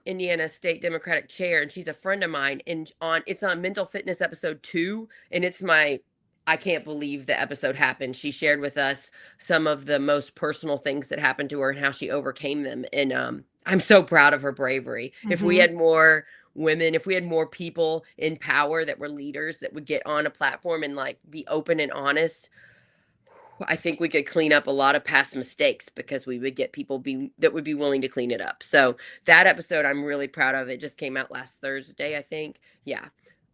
Indiana State Democratic Chair, and she's a friend of mine. And it's on mental fitness episode 2, and I can't believe the episode happened. She shared with us some of the most personal things that happened to her and how she overcame them. And I'm so proud of her bravery. If we Mm-hmm. had more women, if we had more people in power that were leaders that would get on a platform and like be open and honest, I think we could clean up a lot of past mistakes because we would get people that would be willing to clean it up. So that episode I'm really proud of. It just came out last Thursday, I think. Yeah.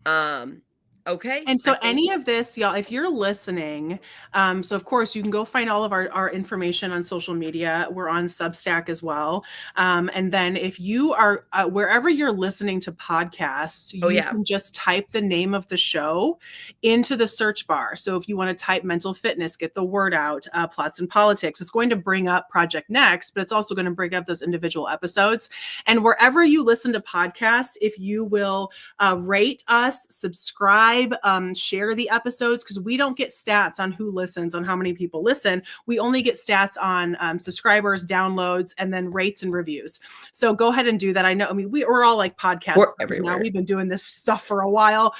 Um okay, And I so think any of this, y'all, if you're listening, so of course you can go find all of our information on social media. We're on Substack as well. And then if you are wherever you're listening to podcasts, oh you yeah. can just type the name of the show into the search bar. So if you want to type mental fitness, get the word out, Plots and Politics, it's going to bring up Project Next, but it's also going to bring up those individual episodes. And wherever you listen to podcasts, if you will rate us, subscribe, share the episodes, because we don't get stats on who listens, on how many people listen. We only get stats on subscribers, downloads, and then rates and reviews. So go ahead and do that. I know, I mean, we're all like podcast We're now. everywhere. We've been doing this stuff for a while.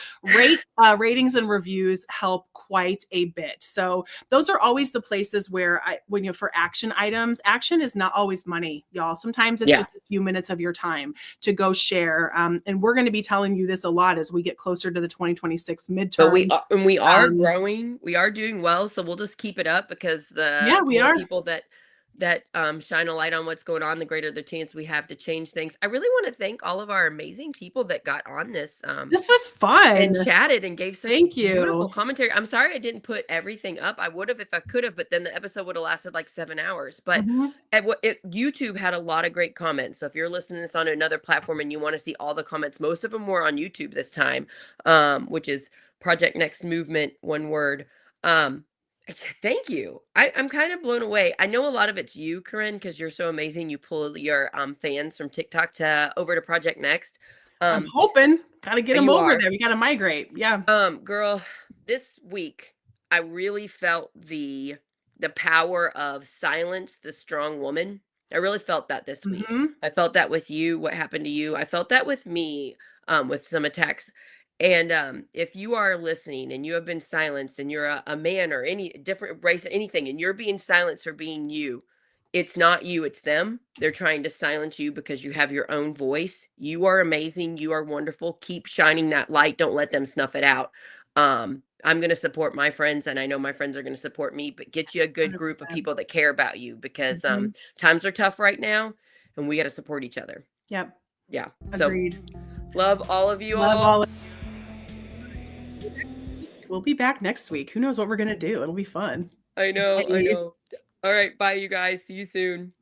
Ratings and reviews help quite a bit. So those are always the places where when you're for action items, action is not always money, y'all. Sometimes it's Yeah. just a few minutes of your time to go share. And we're going to be telling you this a lot as we get closer to the 2026 But midterm. we are Um, growing. We are doing well, so we'll just keep it up, because yeah, the we more are. people that shine a light on what's going on, the greater the chance we have to change things. I really want to thank all of our amazing people that got on this This was fun. and chatted and gave such Thank beautiful you. commentary. I'm sorry I didn't put everything up. I would have if I could have, but then the episode would have lasted like 7 hours. But Mhm. YouTube had a lot of great comments. So if you're listening to this on another platform and you want to see all the comments, most of them were on YouTube this time, which is Project Next movement, one word. Um, Thank you. I'm kind of blown away. I know a lot of it's you, Corinne, because you're so amazing. You pull your fans from TikTok to over to Project Next. I'm hoping. Got to get them You over are. there. We got to migrate. Yeah. Girl, this week I really felt the power of silence, the strong woman. I really felt that this week. Mm-hmm. I felt that with you, what happened to you. I felt that with me, with some attacks. And if you are listening and you have been silenced and you're a man or any different race or anything, and you're being silenced for being you, it's not you, it's them. They're trying to silence you because you have your own voice. You are amazing. You are wonderful. Keep shining that light. Don't let them snuff it out. I'm going to support my friends, and I know my friends are going to support me, but get you a good group of 100%. people that care about you, because Mhm. times are tough right now and we got to support each other. Yep. Yeah. Agreed. So love all of you. Love all of We'll be back next week. Who knows what we're going to do? It'll be fun. I know. I Bye. know. All right. Bye, you guys. See you soon.